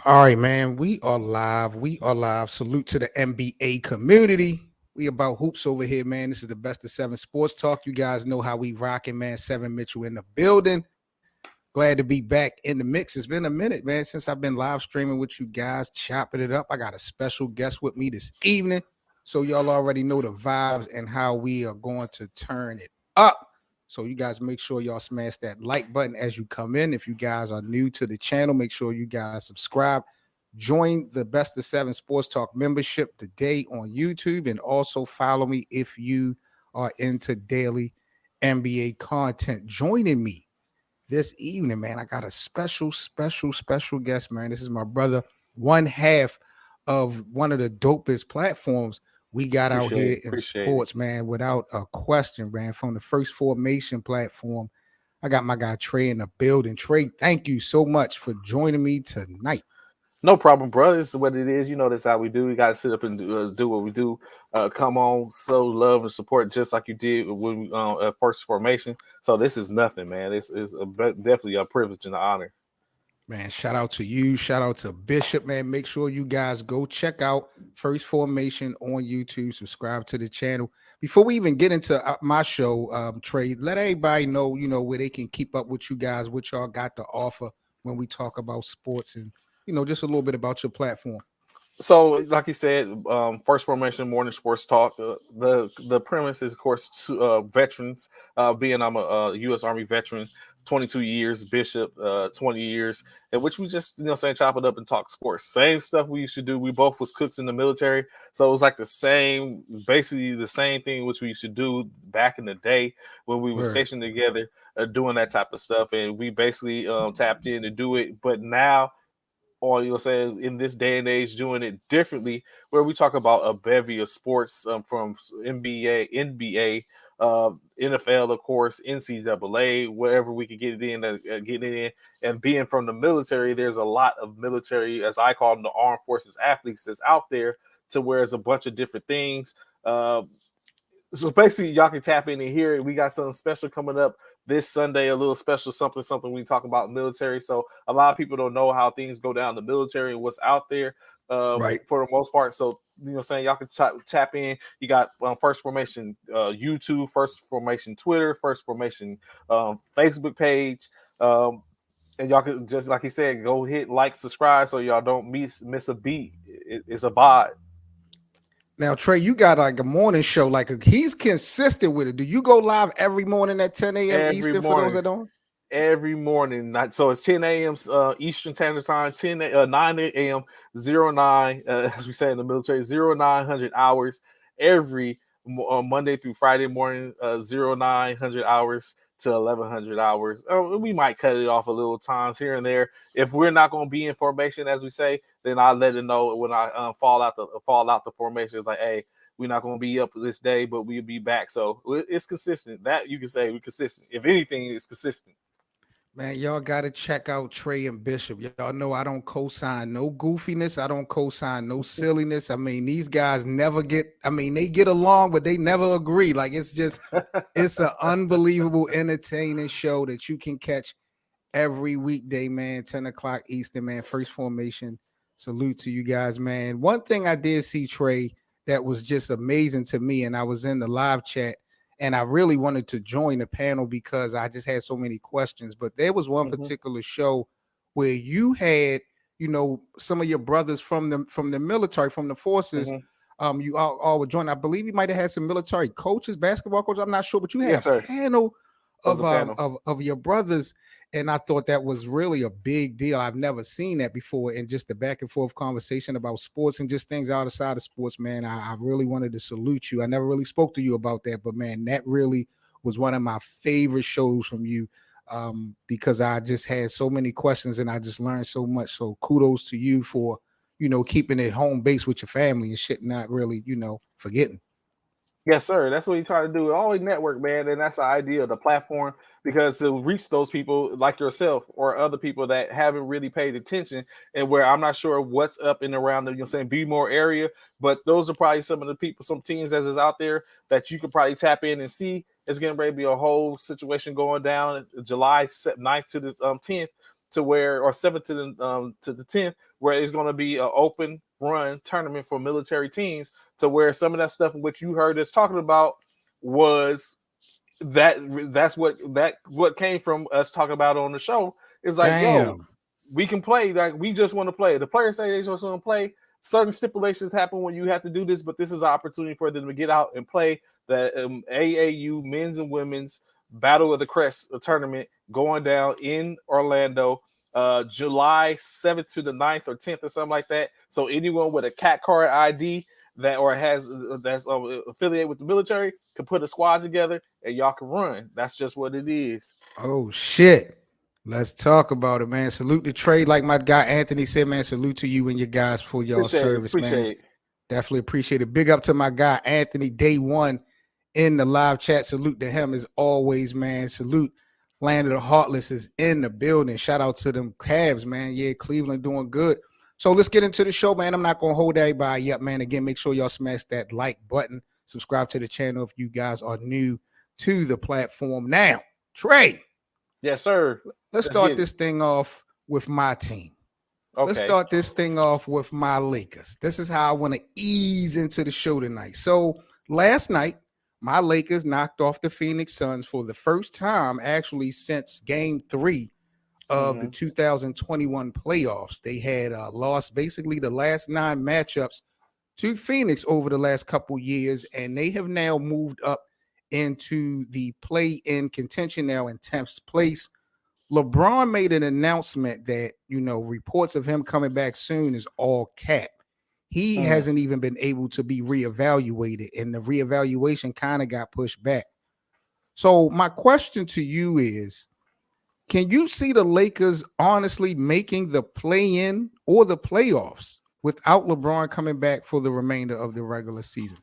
All right, man. We are live. We are live. Salute to the NBA community. We about hoops over here, man. This is the best of seven sports talk. You guys know how we rocking, man. Seven Mitchell in the building. Glad to be back in the mix. It's been a minute, man, since I've been live streaming with you guys, chopping it up. I got a special guest with me this evening. So y'all already know the vibes and how we are going to turn it up. So you guys make sure y'all smash that like button as you come in. If you guys are new to the channel, make sure you guys subscribe. Join the Best of Seven Sports Talk membership today on YouTube, and also follow me if you are into daily NBA content. Joining me this evening, man, I got a special guest, man. This is my brother, one half of one of the dopest platforms we got out here in sports, man, without a question, man. From the First Formation platform, I got my guy Trey in the building. Trey, thank you so much for joining me tonight. No problem, bro. This is what it is. You know, that's how we do. We got to sit up and do what we do. Come on, show love and support just like you did when we at First Formation. So this is nothing, man. This is definitely a privilege and an honor. Man, shout out to you. Shout out to Bishop, man. Make sure you guys go check out First Formation on YouTube. Subscribe to the channel. Before we even get into my show, Trey, let everybody know, where they can keep up with you guys, what y'all got to offer when we talk about sports, and, just a little bit about your platform. So, like you said, First Formation Morning Sports Talk. The premise is, of course, veterans. Being I'm a U.S. Army veteran, 22 years, Bishop, 20 years, in which we just, chop it up and talk sports. Same stuff we used to do. We both was cooks in the military, so it was like basically the same thing which we used to do back in the day when we were stationed together, doing that type of stuff, and we basically tapped in to do it. But now, or in this day and age, doing it differently, where we talk about a bevy of sports from NBA, NFL, of course, NCAA, wherever we could get it in, and being from the military, there's a lot of military, as I call them, the armed forces athletes that's out there, to where it's a bunch of different things. So basically, y'all can tap in and hear it. We got something special coming up this Sunday, a little special something we talk about military. So a lot of people don't know how things go down in the military and what's out there for the most part. So, y'all can tap in. You got First Formation YouTube, First Formation Twitter, First Formation Facebook page. And y'all can, just like he said, go hit like, subscribe so y'all don't miss a beat. It's a vibe. Now, Trey, you got like a morning show. He's consistent with it. Do you go live every morning at 10 a.m. Eastern for those that don't? Every morning. So it's 10 a.m. Eastern Standard Time, 9 a.m. 09, as we say in the military, 0900 hours every Monday through Friday morning, 0900 hours to 1100 hours. We might cut it off a little times here and there. If we're not going to be in formation, as we say, then I'll let it know when I fall out the formation. It's like, hey, we're not going to be up this day, but we'll be back. So it's consistent. That you can say we're consistent. If anything, it's consistent. Man, y'all got to check out Trey and Bishop. Y'all know I don't co-sign no goofiness. I don't co-sign no silliness. I mean, these guys they get along, but they never agree. It's an unbelievable, entertaining show that you can catch every weekday, man, 10 o'clock Eastern, man. First Formation. Salute to you guys, man. One thing I did see, Trey, that was just amazing to me, and I was in the live chat, and I really wanted to join the panel because I just had so many questions. But there was one particular show where you had, some of your brothers from the military, from the forces. You all would join. I believe you might have had some military coaches, basketball coaches. I'm not sure, but you had a panel of your brothers. And I thought that was really a big deal. I've never seen that before. And just the back and forth conversation about sports and just things outside of sports, man, I really wanted to salute you. I never really spoke to you about that, but man, that really was one of my favorite shows from you, because I just had so many questions and I just learned so much. So kudos to you for, keeping it home base with your family and shit, not really, forgetting. Yes, sir. That's what you try to do. Always network, man. And that's the idea of the platform, because to reach those people like yourself or other people that haven't really paid attention, and where I'm not sure what's up and around the, Be More area. But those are probably some of the people, some teams that is out there that you could probably tap in and see. It's going to be a whole situation going down July 9th to this 10th. to where, or 7th to the 10th, where it's going to be an open run tournament for military teams, to where some of that stuff which you heard us talking about was that's what came from us talking about on the show. It's like, yo, Damn. we can play, like we just want to play. The players say they just want to play. Certain stipulations happen when you have to do this, but this is an opportunity for them to get out and play the AAU men's and women's Battle of the Crest tournament going down in Orlando, July 7th to the 9th or 10th or something like that. So anyone with a cat card ID that or has that's affiliated with the military can put a squad together and y'all can run. That's just what it is. Oh shit. Let's talk about it, man. Salute to Trey. Like my guy Anthony said, man, salute to you and your guys for y'all service, man. Appreciate it. Definitely appreciate it. Big up to my guy Anthony, day one in the live chat. Salute to him as always, man. Salute. Land of the Heartless is in the building. Shout out to them Cavs, man. Yeah, Cleveland doing good. So let's get into the show, man. I'm not going to hold everybody up, man. Again, make sure y'all smash that like button. Subscribe to the channel if you guys are new to the platform. Now, Trey. Yes, sir. Let's start this thing off with my team. Okay. Let's start this thing off with my Lakers. This is how I want to ease into the show tonight. So last night, my Lakers knocked off the Phoenix Suns for the first time actually since Game 3 of the 2021 playoffs. They had lost basically the last 9 matchups to Phoenix over the last couple years, and they have now moved up into the play-in contention now in 10th place. LeBron made an announcement that, reports of him coming back soon is all cap. He hasn't even been able to be reevaluated, and the reevaluation kind of got pushed back. So my question to you is, can you see the Lakers honestly making the play-in or the playoffs without LeBron coming back for the remainder of the regular season?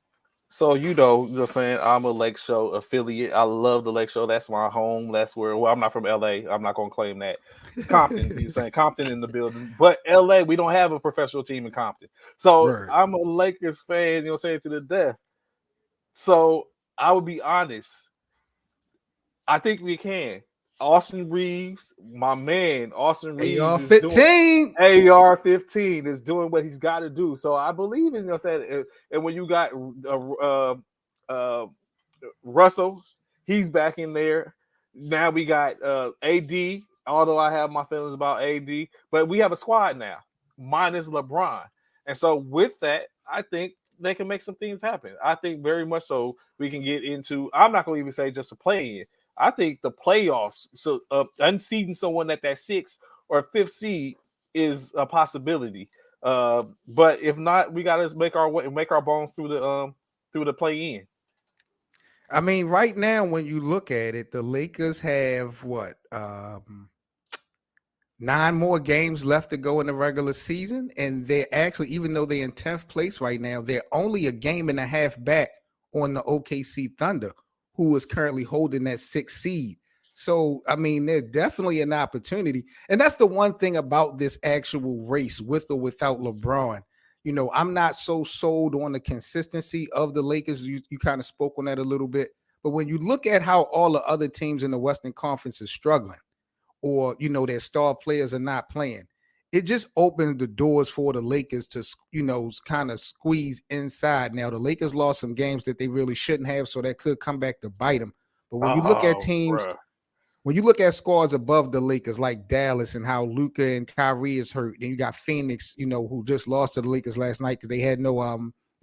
So, you're saying I'm a Lake Show affiliate. I love the Lake Show. That's my home. That's where, I'm not from LA. I'm not going to claim that. Compton, you're saying Compton in the building. But LA, we don't have a professional team in Compton. So, right. I'm a Lakers fan, saying to the death. So, I would be honest. I think we can. Austin Reeves, my man, Austin Reeves. AR-15 is doing what he's got to do. So I believe in and when you got Russell, he's back in there. Now we got AD, although I have my feelings about AD, but we have a squad now, minus LeBron. And so with that, I think they can make some things happen. I think very much so we can get into, I'm not going to even say just a play-in. I think the playoffs, so unseeding someone at that 6th or 5th seed is a possibility. But if not, we got to make our bones through the play-in. I mean, right now, when you look at it, the Lakers have 9 more games left to go in the regular season, and they're actually, even though they're in 10th place right now, they're only a game and a half back on the OKC Thunder, who is currently holding that 6th seed. So, I mean, there's definitely an opportunity. And that's the one thing about this actual race, with or without LeBron. I'm not so sold on the consistency of the Lakers. You kind of spoke on that a little bit. But when you look at how all the other teams in the Western Conference are struggling, or, their star players are not playing, it just opens the doors for the Lakers to, kind of squeeze inside. Now, the Lakers lost some games that they really shouldn't have, so that could come back to bite them. But when you look at teams, when you look at squads above the Lakers, like Dallas, and how Luka and Kyrie is hurt, then you got Phoenix, who just lost to the Lakers last night because they had no,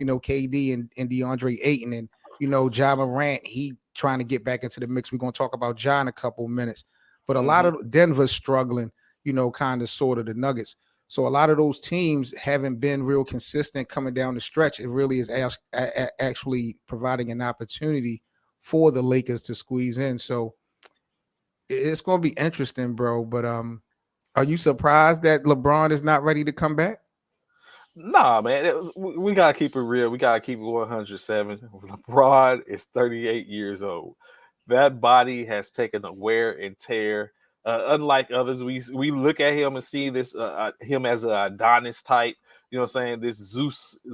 KD and DeAndre Ayton, and, Ja Morant, he trying to get back into the mix. We're going to talk about Ja in a couple of minutes. But a lot of Denver's struggling, kind of sort of the Nuggets. So a lot of those teams haven't been real consistent coming down the stretch. It really is actually providing an opportunity for the Lakers to squeeze in. So it's going to be interesting, bro. But are you surprised that LeBron is not ready to come back? Nah, man. We got to keep it real. We got to keep it 107. LeBron is 38 years old. That body has taken a wear and tear. Unlike others, we look at him and see this him as an Adonis type, this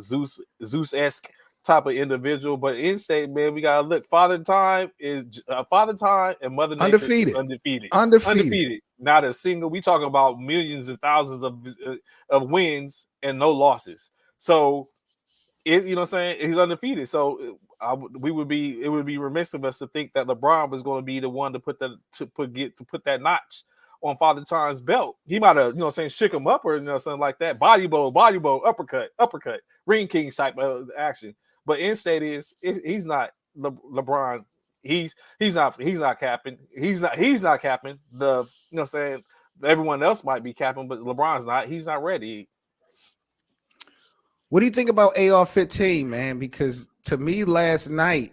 Zeus-esque type of individual. But instead, man, we gotta look. Father Time and Mother Nature undefeated. not a single. We talking about millions and thousands of wins and no losses. So you know what I'm saying? He's undefeated. So it would be remiss of us to think that LeBron was going to be the one to put that notch on Father Time's belt. He might have, you know what I'm saying, shook him up or something like that. Body blow, uppercut, Ring Kings type of action. But instead he's not LeBron. He's not capping. He's not capping. The you know what I'm saying, everyone else might be capping, but LeBron's not. He's not ready. What do you think about AR-15, man? Because to me last night,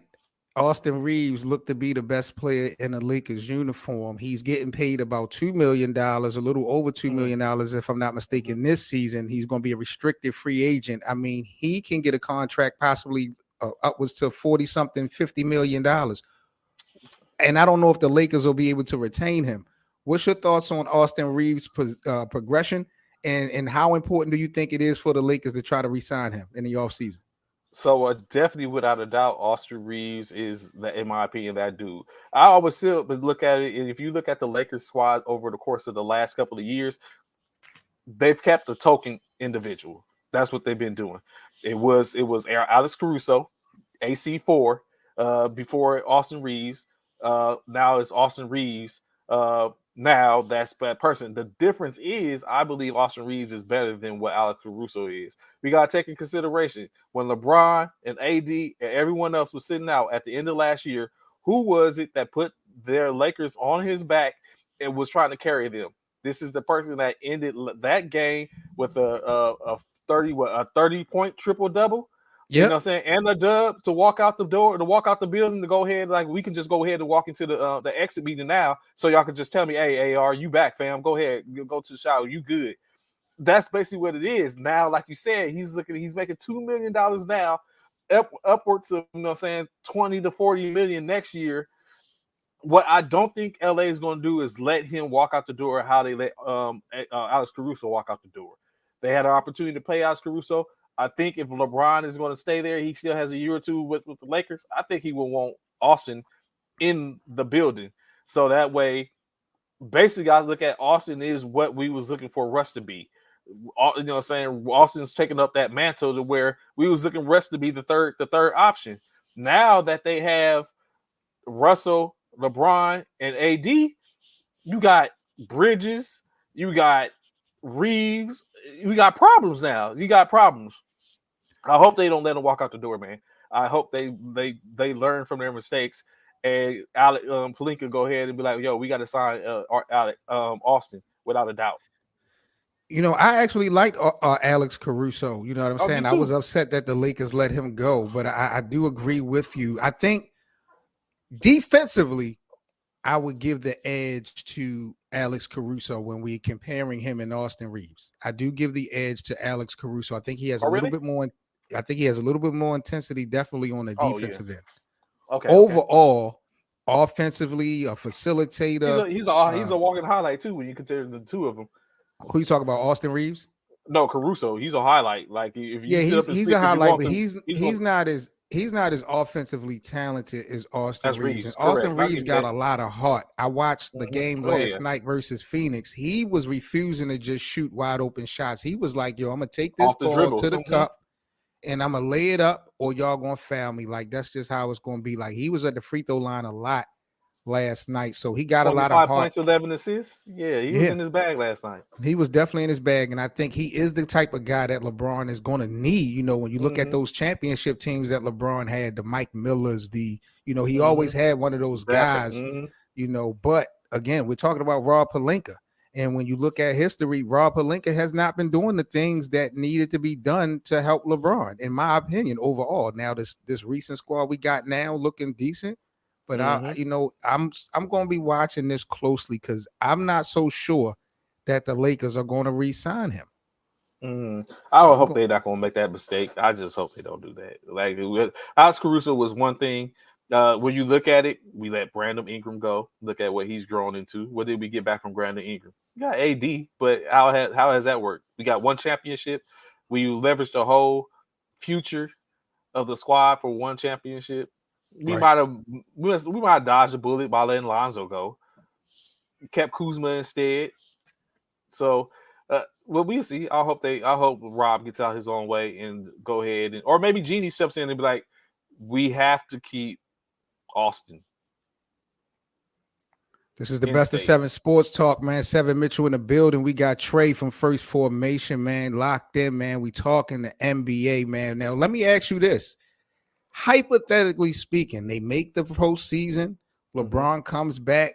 Austin Reeves looked to be the best player in the Lakers uniform. He's getting paid about $2 million, a little over $2 million, if I'm not mistaken, this season. He's going to be a restricted free agent. I mean, he can get a contract possibly upwards to 40-something, $50 million. And I don't know if the Lakers will be able to retain him. What's your thoughts on Austin Reeves' progression? And how important do you think it is for the Lakers to try to re-sign him in the offseason? So definitely, without a doubt, Austin Reeves is, in my opinion, that dude. I always still look at it, and if you look at the Lakers squad over the course of the last couple of years, they've kept a token individual. That's what they've been doing. It was Alex Caruso, AC4, before Austin Reeves. Now it's Austin Reeves. Now that's that person. The difference is, I believe Austin Reeves is better than what Alex Caruso is. We got to take in consideration when LeBron and AD and everyone else was sitting out at the end of last year, who was it that put their Lakers on his back and was trying to carry them? This is the person that ended that game with a 30-point triple double. Yep. You know what I'm saying? And a dub to walk out the door, to walk out the building, to go ahead. Like, we can just go ahead and walk into the exit meeting now. So y'all can just tell me, hey, AR, you back, fam. Go ahead. You go to the shower. You good. That's basically what it is. Now, like you said, he's making $2 million now, upwards of, you know what I'm saying, 20 to 40 million next year. What I don't think LA is going to do is let him walk out the door how they let Alex Caruso walk out the door. They had an opportunity to pay Alex Caruso. I think if LeBron is going to stay there, he still has a year or two with the Lakers. I think he will want Austin in the building. So that way, basically, I look at Austin is what we was looking for Russ to be. You know what I'm saying? Austin's taking up that mantle to where we was looking Russ to be the third option. Now that they have Russell, LeBron, and AD, you got Bridges, you got Reeves, you got problems now. You got problems. I hope they don't let him walk out the door, man. I hope they learn from their mistakes, and Alec Pelinka go ahead and be like, yo, we got to sign Austin without a doubt. You know, I actually like Alex Caruso. You know what I'm saying? I was upset that the Lakers let him go, but I do agree with you. I think defensively, I would give the edge to Alex Caruso when we're comparing him and Austin Reeves. I do give the edge to Alex Caruso. I think he has a little bit more. I think he has a little bit more intensity, definitely on the defensive end. Okay. Overall, offensively, a facilitator. He's a walking highlight too when you consider the two of them. Who you talk about, Austin Reeves? No, Caruso. He's a highlight. Like, if you he's a highlight, but he's not as offensively talented as Austin Reeves. And Austin Reeves got a lot of heart. I watched the game last night versus Phoenix. He was refusing to just shoot wide open shots. He was like, yo, I'm going to take this ball to the cup and I'm going to lay it up or y'all going to foul me. Like, that's just how it's going to be. Like, he was at the free throw line a lot last night. So he got a lot of heart. 5 points, 11 assists. Yeah, he was in his bag last night. He was definitely in his bag. And I think he is the type of guy that LeBron is going to need. You know, when you look at those championship teams that LeBron had, the Mike Millers, he always had one of those guys, you know. But again, we're talking about Rob Pelinka. And when you look at history, Rob Pelinka has not been doing the things that needed to be done to help LeBron, in my opinion, overall. Now, this recent squad we got now looking decent. But I'm going to be watching this closely because I'm not so sure that the Lakers are going to re-sign him. I hope they're not going to make that mistake. I just hope they don't do that. Like, Alex Caruso was one thing. When you look at it, we let Brandon Ingram go. Look at what he's grown into. What did we get back from Brandon Ingram? We got AD, but how has that worked? We got one championship. We leveraged the whole future of the squad for one championship. We might have dodged a bullet by letting Lonzo go. kept Kuzma instead. So, well, we'll see. I hope Rob gets out his own way and go ahead or maybe Genie steps in and be like, we have to keep Austin This is the in best of state. 7 Sports Talk, man. 7 Mitchell in the building. We got Trey from First Formation, man, locked in, man. We talking the NBA, man. Now, let me ask you this. Hypothetically speaking, they make the postseason. LeBron comes back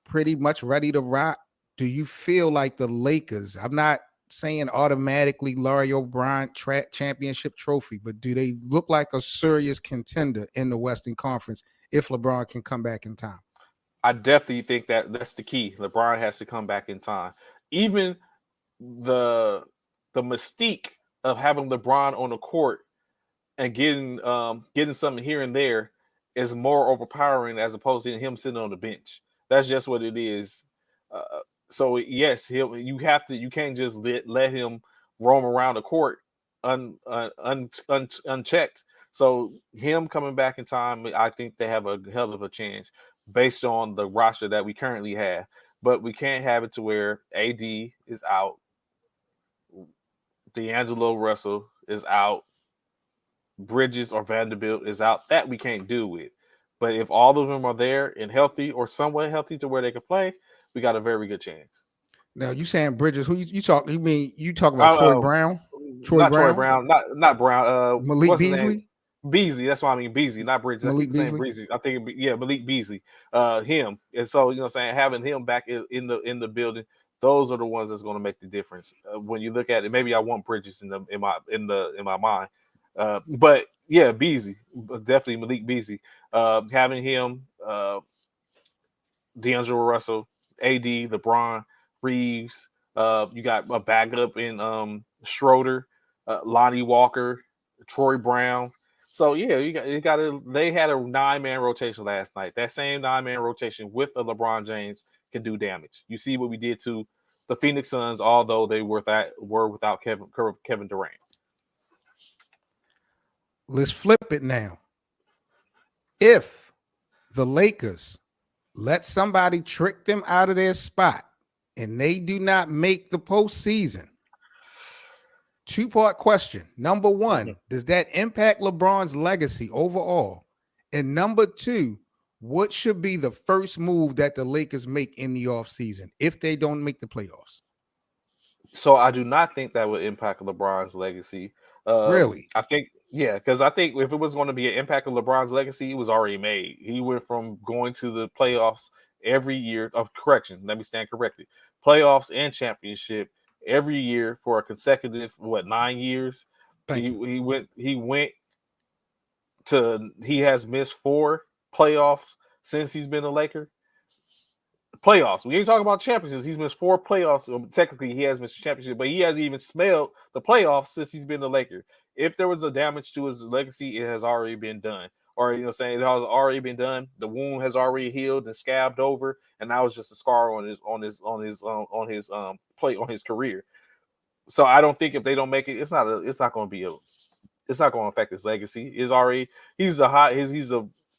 pretty much ready to rock. Do you feel like the Lakers, I'm not saying automatically Larry O'Brien championship trophy, but do they look like a serious contender in the Western Conference if LeBron can come back in time? I definitely think that's the key. LeBron has to come back in time. Even the mystique of having LeBron on the court and getting something here and there is more overpowering as opposed to him sitting on the bench. That's just what it is. So yes, you can't just let him roam around the court unchecked. So him coming back in time, I think they have a hell of a chance based on the roster that we currently have. But we can't have it to where AD is out, D'Angelo Russell is out, Bridges or Vanderbilt is out. That we can't do with. But if all of them are there and healthy or somewhat healthy to where they can play, we got a very good chance. Now you saying Bridges? Who you talk? You mean you talking about Troy Brown? Troy Brown, not Brown. Malik what's his Beasley? name? Beasley. That's what I mean. Beasley, not Bridges. I keep saying Beasley. I think Malik Beasley. Him. And so you know, saying having him back in the building, those are the ones that's going to make the difference. When you look at it, maybe I want Bridges in my mind. But yeah, Beasley, definitely Malik Beasley. Having him, D'Angelo Russell, AD, LeBron, Reeves. You got a backup in Schroeder, Lonnie Walker, Troy Brown. So yeah, you got to. They had a 9-man rotation last night. That same 9-man rotation with a LeBron James can do damage. You see what we did to the Phoenix Suns, although they were without Kevin Durant. Let's flip it now. If the Lakers let somebody trick them out of their spot and they do not make the postseason, 2-part question. Number one, does that impact LeBron's legacy overall? And number two, what should be the first move that the Lakers make in the offseason if they don't make the playoffs? So I do not think that would impact LeBron's legacy. Really? I think, yeah, because I think if it was going to be an impact of LeBron's legacy, it was already made. He went from going to the playoffs every year. Correction, let me stand corrected. Playoffs and championship every year for a consecutive 9 years. He went to he has missed 4 playoffs since he's been a Laker. Playoffs. We ain't talking about championships. He's missed 4 playoffs. Technically, he has missed a championship, but he hasn't even smelled the playoffs since he's been the Laker. If there was a damage to his legacy, it has already been done. Or it has already been done. The wound has already healed and scabbed over, and now it's just a scar on his career. So I don't think if they don't make it, it's not going to affect his legacy. He's a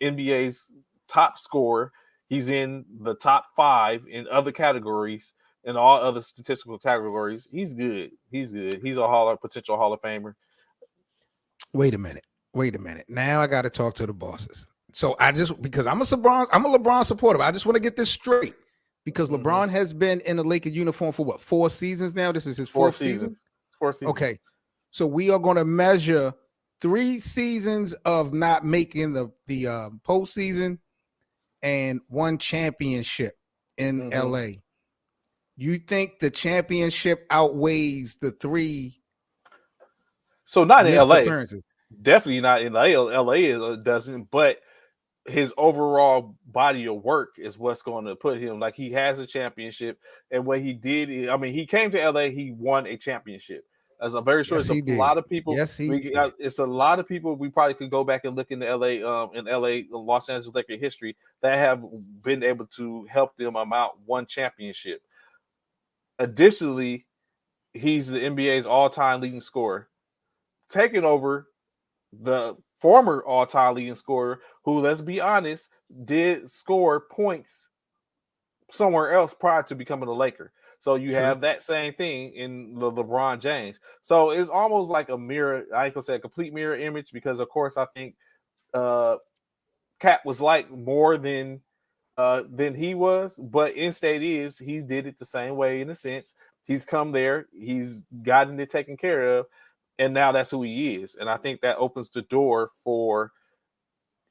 NBA's top scorer. He's in the top 5 in other categories, in all other statistical categories. He's good. He's a potential Hall of Famer. Wait a minute. Now I got to talk to the bosses. So because I'm a LeBron supporter, I just want to get this straight. Because LeBron has been in the Lakers uniform for 4 seasons now? This is his 4th season? 4 seasons. Okay. So we are going to measure 3 seasons of not making the postseason and 1 championship in LA. You think the championship outweighs the 3? So not in LA. Definitely not in LA. LA doesn't, but his overall body of work is what's going to put him, like, he has a championship, and what he did, he came to LA, he won a championship. As I'm very sure, yes, it's a lot of people. Yes, it's a lot of people. We probably could go back and look into Los Angeles Lakers history that have been able to help them amount 1 championship. Additionally, he's the NBA's all-time leading scorer, taking over the former all-time leading scorer, who, let's be honest, did score points somewhere else prior to becoming a Laker. So you True. have that same thing in LeBron James. So it's almost like a mirror. I ain't gonna say a complete mirror image because, of course, I think uh, Cap was like more than he was, but in state is he did it the same way in a sense. He's come there, he's gotten it taken care of, and now that's who he is. And I think that opens the door for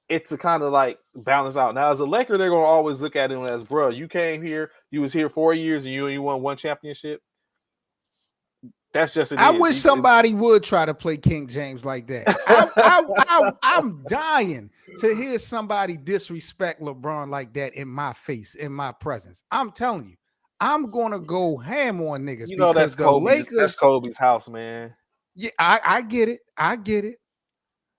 it to kind of like balance out. Now, as a Laker, they're gonna always look at him as, bro, you came here, you was here 4 years, and you only won one championship. That's just it I is. wish somebody would try to play King James like that. I'm dying to hear somebody disrespect LeBron like that in my face, in my presence. I'm telling you, I'm gonna go ham on niggas you know because that's the Kobe's. Lakers. That's Kobe's house, man. Yeah, I get it. I get it.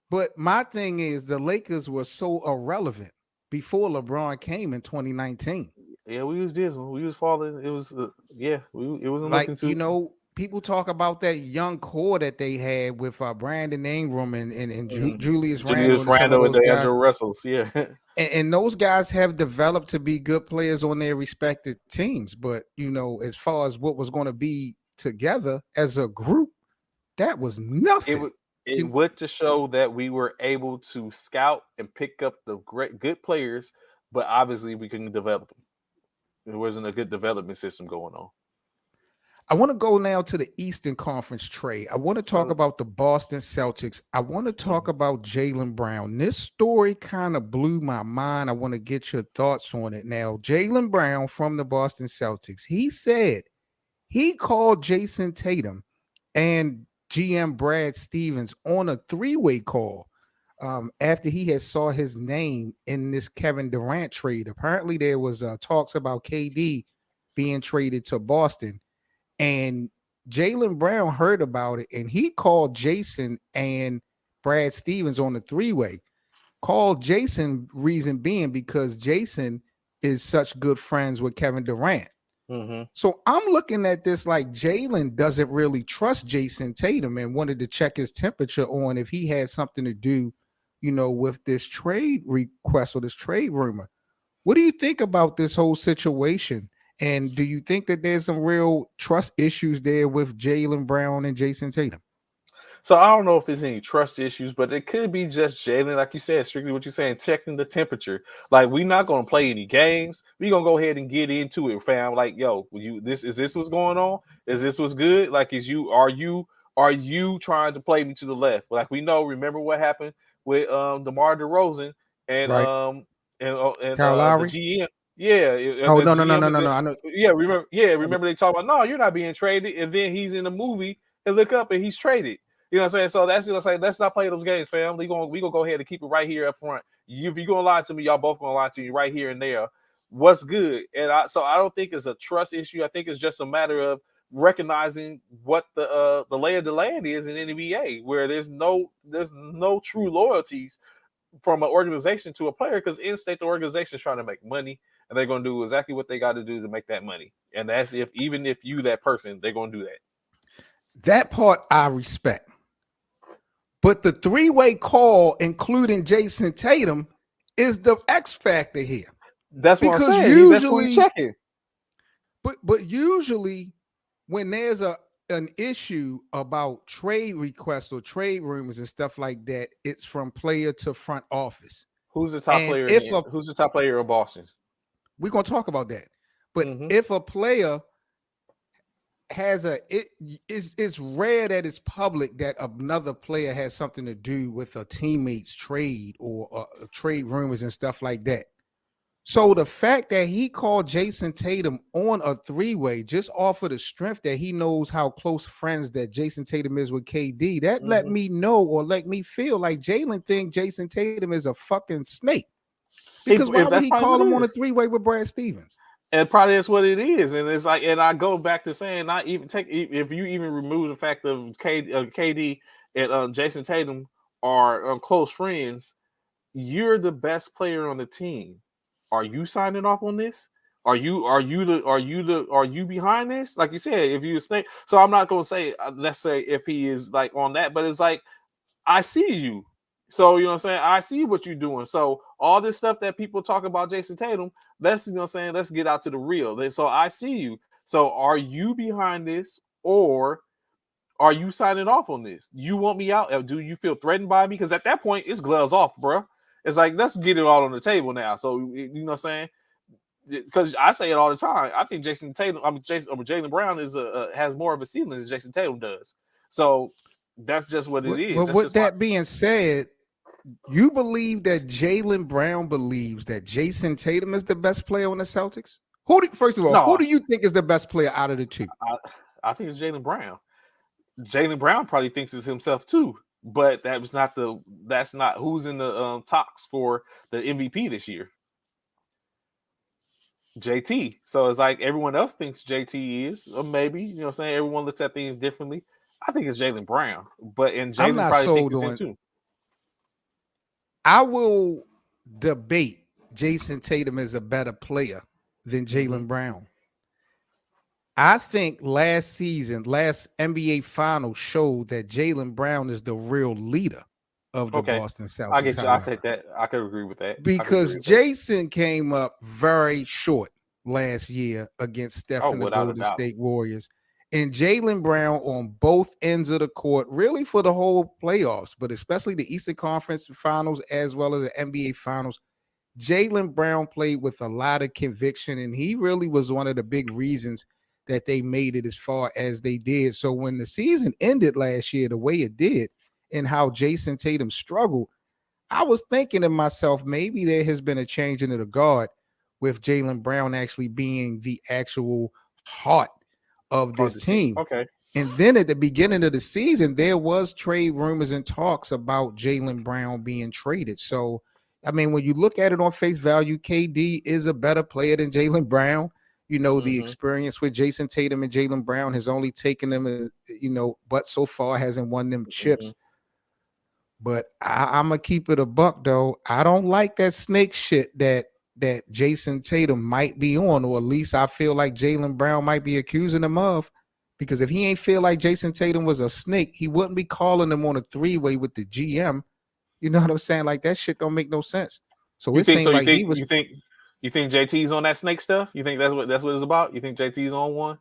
But my thing is, the Lakers were so irrelevant before LeBron came in 2019. Yeah, we was dismal. We was falling. It was it wasn't Like, looking too. people talk about that young core that they had with Brandon Ingram and Julius Randle Julius and some of Randle and those guys. D'Angelo Russells, yeah. And those guys have developed to be good players on their respective teams. But, as far as what was going to be together as a group, that was nothing. It would to show that we were able to scout and pick up the good players, but obviously we couldn't develop them. There wasn't a good development system going on. I want to go now to the Eastern Conference trade. I want to talk about the Boston Celtics. I want to talk about Jaylen Brown. This story kind of blew my mind. I want to get your thoughts on it. Now, Jaylen Brown from the Boston Celtics, he said he called Jason Tatum and GM Brad Stevens on a three-way call after he had saw his name in this Kevin Durant trade. Apparently, there was talks about KD being traded to Boston. And Jaylen Brown heard about it, and he called Jason and Brad Stevens on the three-way. Called Jason, reason being because Jason is such good friends with Kevin Durant. Mm-hmm. So I'm looking at this like Jaylen doesn't really trust Jason Tatum and wanted to check his temperature on if he had something to do, with this trade request or this trade rumor. What do you think about this whole situation? And do you think that there's some real trust issues there with Jaylen Brown and Jason Tatum? So I don't know if there's any trust issues, but it could be just Jaylen, like you said, strictly what you're saying, checking the temperature. Like, we're not going to play any games. We're going to go ahead and get into it, fam. Like, yo, is this what's going on? Is this what's good? Like, are you trying to play me to the left? Like, we know, remember what happened with DeMar DeRozan and right. and Kyle Lowry? the GM. Yeah. Oh, no. I know. Yeah, remember they talk about, no, you're not being traded, and then he's in the movie and look up and he's traded. You know what I'm saying? So that's just like, let's not play those games, fam. We gonna go ahead and keep it right here up front. If you're gonna lie to me, y'all both gonna lie to me right here and there. What's good? And I don't think it's a trust issue. I think it's just a matter of recognizing what the lay of the land is in NBA, where there's no true loyalties from an organization to a player, because in state the organization is trying to make money, and they're gonna do exactly what they got to do to make that money. And that's even if you that person, they're gonna do that. That part I respect. But the three-way call, including Jason Tatum, is the X factor here. That's what I'm saying. That's what he's checking. But usually, when there's an issue about trade requests or trade rumors and stuff like that, it's from player to front office. Who's the top player? Who's the top player in Boston? We're gonna talk about that. But if a player has it's rare that it's public that another player has something to do with a teammate's trade or trade rumors and stuff like that. So the fact that he called Jason Tatum on a three-way just off of the strength that he knows how close friends that Jason Tatum is with KD, that let me know or let me feel like Jaylen think Jason Tatum is a fucking snake. Because why would he call him on a three-way with Brad Stevens? And probably that's what it is. And it's like, and I go back to saying, not even if you even remove the fact of KD and Jason Tatum are close friends, you're the best player on the team. Are you signing off on this? Are you behind this? Like you said, if you a snake. So I'm not gonna say let's say if he is like on that, but it's like, I see you. So, you know what I'm saying? I see what you're doing. So, all this stuff that people talk about Jason Tatum, let's, you know what I'm saying, let's get out to the real. So, I see you. So, are you behind this or are you signing off on this? You want me out? Do you feel threatened by me? Because at that point, it's gloves off, bro. It's like, let's get it all on the table now. So, you know what I'm saying? Because I say it all the time. I think Jaylen Brown has more of a ceiling than Jason Tatum does. So, that's just what it is. But That's with just why. that being said, you believe that Jaylen Brown believes that Jason Tatum is the best player on the Celtics? First of all, who No, do you think is the best player out of the two? I think it's Jaylen Brown. Jaylen Brown probably thinks it's himself too, but that's not who's in the talks for the MVP this year. JT. So it's like everyone else thinks JT is, or maybe, you know what I'm saying? Everyone looks at things differently. I think it's Jaylen Brown, and I'm Jaylen not probably thinks sold it's him on. too. I will debate Jason Tatum is a better player than Jaylen Brown. I think last NBA Finals showed that Jaylen Brown is the real leader of the Okay, Boston I Celtics. get you. I However, take that. I could agree with that. because Jason came up very short last year against Steph and the Without a Golden doubt. State Warriors. And Jaylen Brown on both ends of the court, really for the whole playoffs, but especially the Eastern Conference Finals as well as the NBA Finals, Jaylen Brown played with a lot of conviction, and he really was one of the big reasons that they made it as far as they did. So when the season ended last year the way it did and how Jason Tatum struggled, I was thinking to myself, maybe there has been a change in the guard with Jaylen Brown actually being the actual heart of this team. Okay. And then at the beginning of the season, there was trade rumors and talks about Jaylen Brown being traded. So, I mean, when you look at it on face value, KD is a better player than Jaylen Brown. You know, the experience with Jason Tatum and Jaylen Brown has only taken them, but so far hasn't won them chips. But I'm gonna keep it a buck though. I don't like that snake shit that Jason Tatum might be on, or at least I feel like Jaylen Brown might be accusing him of. Because if he ain't feel like Jason Tatum was a snake, he wouldn't be calling him on a three-way with the GM. You know what I'm saying? Like that shit don't make no sense. So you it think seemed so? like he was. You think JT's on that snake stuff? You think that's what it's about? You think JT's on one?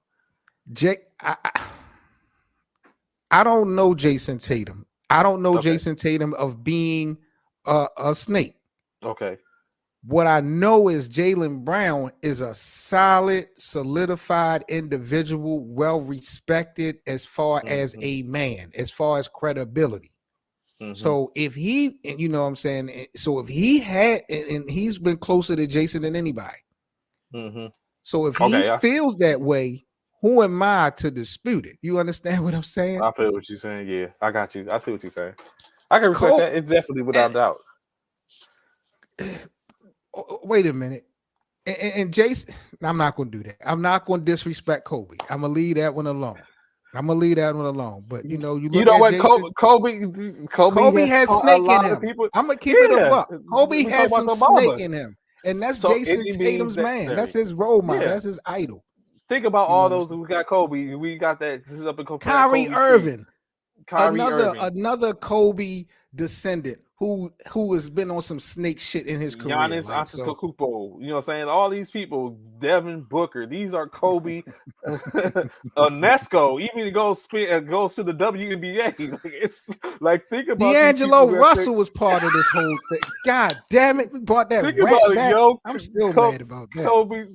I don't know Jason Tatum. I don't know Jason Tatum of being a snake. Okay. What I know is Jaylen Brown is a solid, solidified individual, well respected as far as a man, as far as credibility. So if he, you know what I'm saying, so if he had, and he's been closer to Jason than anybody. So if he feels that way, who am I to dispute it? You understand what I'm saying? I feel what you're saying. Yeah, I got you. I see what you're saying. I can respect that. It's definitely without doubt. Wait a minute. And Jason, I'm not going to do that. I'm not going to disrespect Kobe. I'm going to leave that one alone. But you look at what? Jason, Kobe has snake in him. I'm going to keep it a buck. Kobe has some snake in him. And that's Jason Tatum's man. That's his role model. That's his idol. Think about all those. We got Kobe. We got that. This is up in Kyrie Irving. Irving. Another Kobe descendant who has been on some snake shit in his career. Giannis Antetokounmpo, you know what I'm saying? All these people, Devin Booker, these are Kobe. Nesco even goes to the WNBA. Like, it's like, think about D'Angelo Russell was part of this whole thing. God damn it, we brought that back. Yo, I'm still mad about that. Kobe's,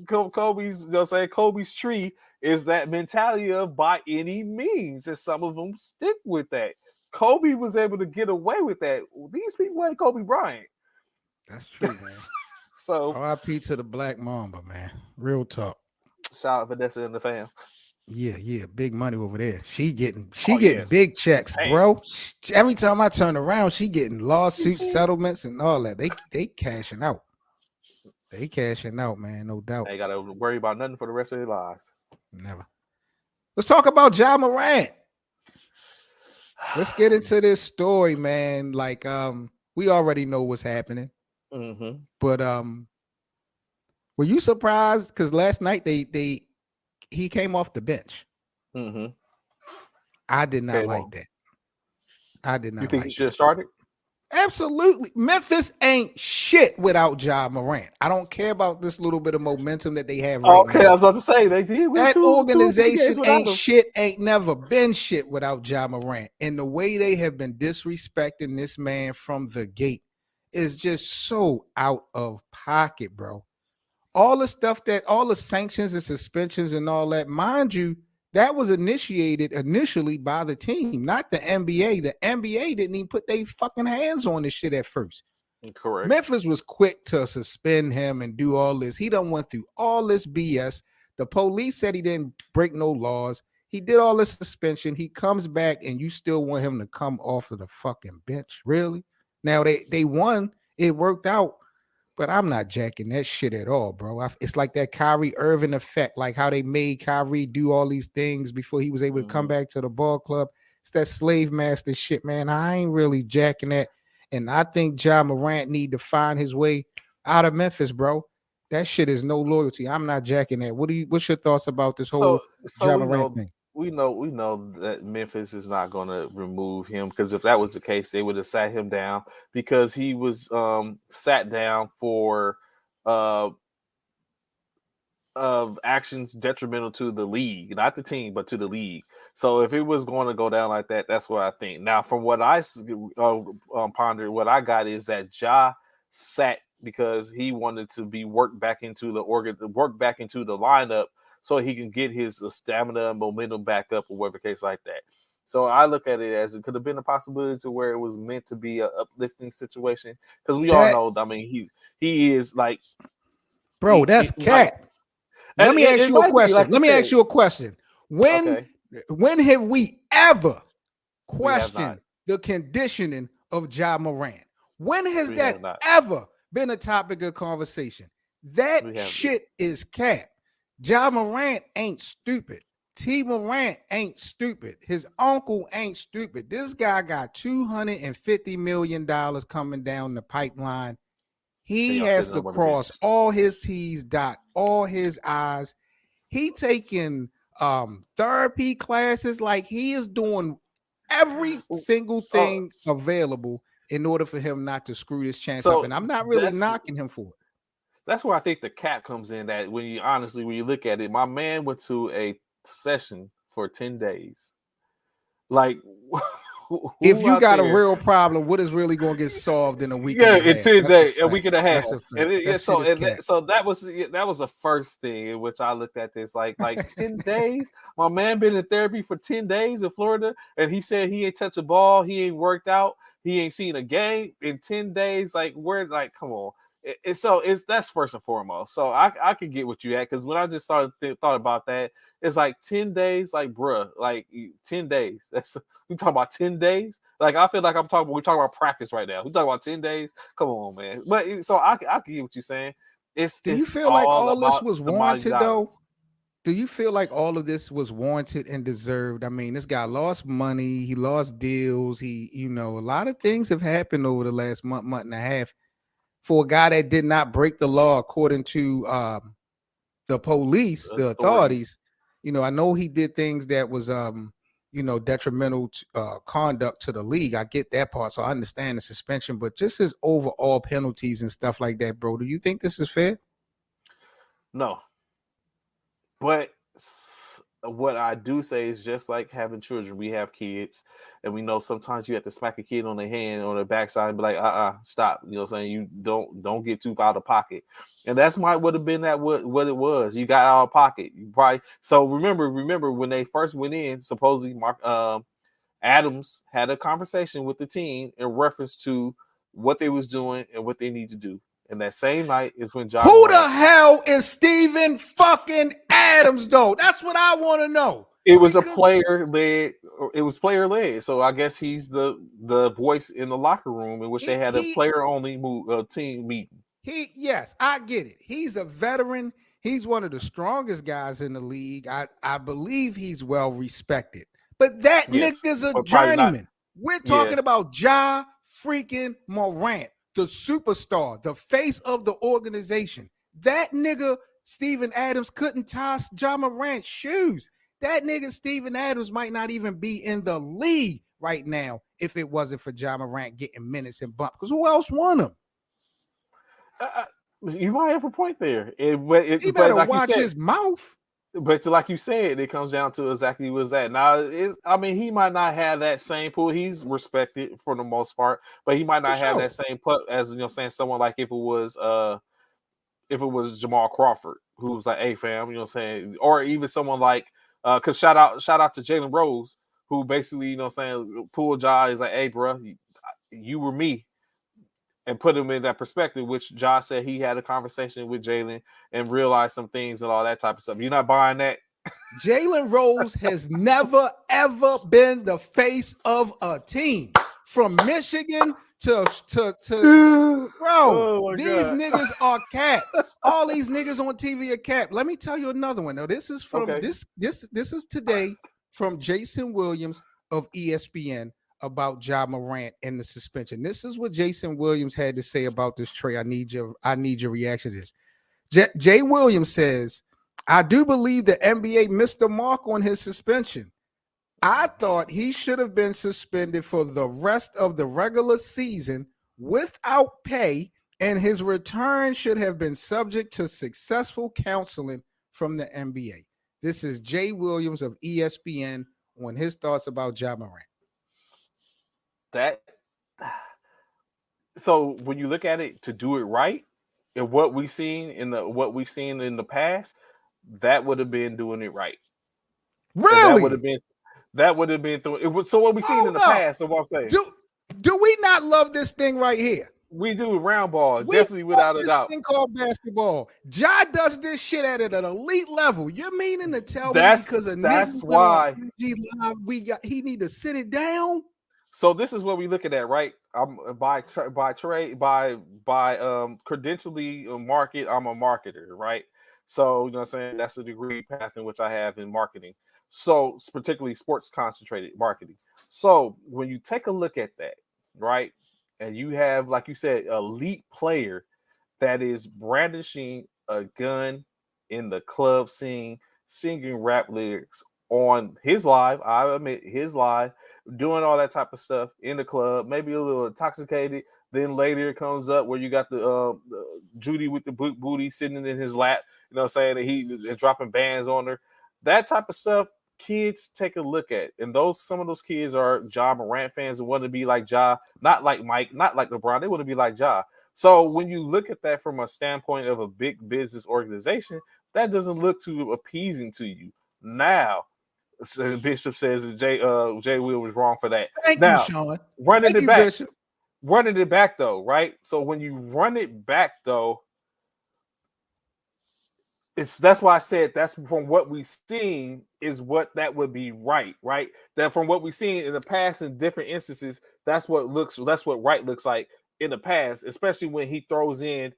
you know what I'm saying? Kobe's tree is that mentality of by any means, and some of them stick with that. Kobe was able to get away with that. These people ain't Kobe Bryant. That's true, man. So R.I.P. to the Black Mamba, man. Real talk. Shout out Vanessa and the fam. Yeah, big money over there. She getting big checks, bro. Every time I turn around, she getting lawsuit settlements and all that. They cashing out. They cashing out, man, no doubt. They gotta worry about nothing for the rest of their lives. Never. Let's talk about Ja Morant. Let's get into this story, man. Like, we already know what's happening. But were you surprised? Because last night he came off the bench. I did not like that. I did not. You think he should have started? Absolutely. Memphis ain't shit without Ja Morant. I don't care about this little bit of momentum that they have right Okay, I now. was about to say they did win That two or three games organization without ain't them. shit, ain't never been shit without Ja Morant. And the way they have been disrespecting this man from the gate is just so out of pocket, bro. All the stuff that, all the sanctions and suspensions and all that, mind you, that was initiated initially by the team, not the NBA. The NBA didn't even put their fucking hands on this shit at first. Correct. Memphis was quick to suspend him and do all this. He done went through all this BS. The police said he didn't break no laws. He did all this suspension. He comes back and you still want him to come off of the fucking bench. Really? Now they won. It worked out. But I'm not jacking that shit at all, bro. It's like that Kyrie Irving effect, like how they made Kyrie do all these things before he was able to come back to the ball club. It's that slave master shit, man. I ain't really jacking that. And I think Ja Morant need to find his way out of Memphis, bro. That shit is no loyalty. I'm not jacking that. What's your thoughts about this whole So Ja we Morant know thing? we know that Memphis is not going to remove him, because if that was the case, they would have sat him down, because he was sat down for uh of actions detrimental to the league, not the team, but to the league. So if it was going to go down like that, that's what I think. Now, from what I pondered, what I got is that Ja sat because he wanted to be worked back into the lineup, so he can get his stamina and momentum back up, or whatever case like that. So I look at it as it could have been a possibility to where it was meant to be a uplifting situation, because we all That, know. I mean, he is like bro, that's like. cat. And Let me ask it you a might be, question. like you Let me said. ask you a question. When Okay, when have we ever we have not. question the conditioning of Ja Morant? When has We have that not. ever been a topic of conversation? That We have. shit is cap. Ja Morant ain't stupid. T. Morant ain't stupid. His uncle ain't stupid. This guy got $250 million coming down the pipeline. And He y'all has sitting to up on the bench. cross all his T's, dot all his I's. He taking therapy classes, like he is doing every single Oh, thing available in order for him not to screw this chance up. so And I'm not really that's knocking him for it. that's where I think the cap comes in. That when you look at it, my man went to a session for 10 days. Like, If who you out got a there? real problem, what is really going to get solved in a week and Yeah, a in half? 10 That's a days, a fact. week and a half. That's a And fact. That shit is cat. so that was the first thing in which I looked at this. Like 10 days. My man been in therapy for 10 days in Florida, and he said he ain't touched a ball, he ain't worked out, he ain't seen a game in 10 days. Like, where? Like, come on. So that's first and foremost. So I could get what you at, because when I just thought about that, it's like 10 days. Like, bruh, like 10 days. That's we talking about 10 days. Like, I feel like we're talking about practice right now. We talking about 10 days. Come on, man. But so I can get what you're saying. Do you It's feel like all all this about was the mighty warranted dollar. though? Do you feel like all of this was warranted and deserved? I mean, this guy lost money, he lost deals, a lot of things have happened over the last month and a half for a guy that did not break the law according to the police, the Authorities. authorities. I know he did things that was detrimental to, conduct to the league. I get that part, so I understand the suspension, but just his overall penalties and stuff like that, bro. Do you think this is fair? No. But what I do say is, just like having children, we have kids, and we know sometimes you have to smack a kid on the hand, on the backside, and be like, stop. You know what I'm saying? You don't get too out of pocket. And that's would have been that what it was. You got out of pocket. You probably, so remember when they first went in, supposedly Mark Adams had a conversation with the team in reference to what they was doing and what they need to do. And that same night is when Ja Who the Morant. hell is Steven fucking Adams, though? That's what I want to know. It was a Because player led. It was player led. So I guess he's the voice in the locker room, in which they he had a he player only team meeting. yes, I get it. He's a veteran. He's one of the strongest guys in the league. I believe he's well respected. But that Yes, nigga's a but probably not. journeyman. We're Yeah, talking about Ja freaking Morant, the superstar, the face of the organization. That nigga, Steven Adams, couldn't tie Ja Morant's shoes. That nigga, Steven Adams, might not even be in the league right now if it wasn't for Ja Morant getting minutes and bump. Because who else won them? You might have a point there. He But better like watch you said, his mouth. but like you said, it comes down to exactly what's that. Now, he might not have that same pool. He's respected for the most part, but he might not have that same put as saying someone like if it was Jamal Crawford, who was like, "Hey, fam," saying, or even someone like, because shout out to Jalen Rose, who basically pulled Ja is like, "Hey, bro, you were me." And put him in that perspective, which Josh said he had a conversation with Jalen and realized some things and all that type of stuff. You're not buying that? Jalen Rose has never, ever been the face of a team. From Michigan to bro, these niggas are cap. All these niggas on TV are cap. Let me tell you another one. Now, this is from this is today from Jason Williams of ESPN about Ja Morant and the suspension. This is what Jason Williams had to say about this, Trey. I need your reaction to this. Jay Williams says, I do believe the NBA missed the mark on his suspension. I thought he should have been suspended for the rest of the regular season without pay, and his return should have been subject to successful counseling from the NBA. This is Jay Williams of ESPN on his thoughts about Ja Morant. So when you look at it, to do it right, and what we've seen in the past, that would have been doing it right. Really? That would have been so what we've seen in the past. So what I'm saying, do we not love this thing right here? We do round ball, definitely without a doubt. This thing called basketball. Ja does this shit at an elite level. You're meaning to tell me because that's why he need to sit it down? So this is what we're looking at, right? I'm by credentially market. I'm a marketer, right? So you know what I'm saying, that's the degree path in which I have in marketing. So it's particularly sports concentrated marketing. So when you take a look at that, right, and you have, like you said, elite player that is brandishing a gun in the club scene, singing rap lyrics on his live, I admit his live, doing all that type of stuff in the club, maybe a little intoxicated. Then later it comes up where you got the Judy with the booty sitting in his lap, you know what I'm saying, and he is dropping bands on her. That type of stuff, kids take a look at. And some of those kids are Ja Morant fans and want to be like Ja, not like Mike, not like LeBron. They want to be like Ja. So when you look at that from a standpoint of a big business organization, that doesn't look too appeasing to you. Now, Bishop says that Jay Will was wrong for that. Thank you, Sean. Running it back though, right? So when you run it back though, that's why I said that's from what we've seen is what that would be right? That from what we've seen in the past in different instances, that's what right looks like in the past, especially when he throws in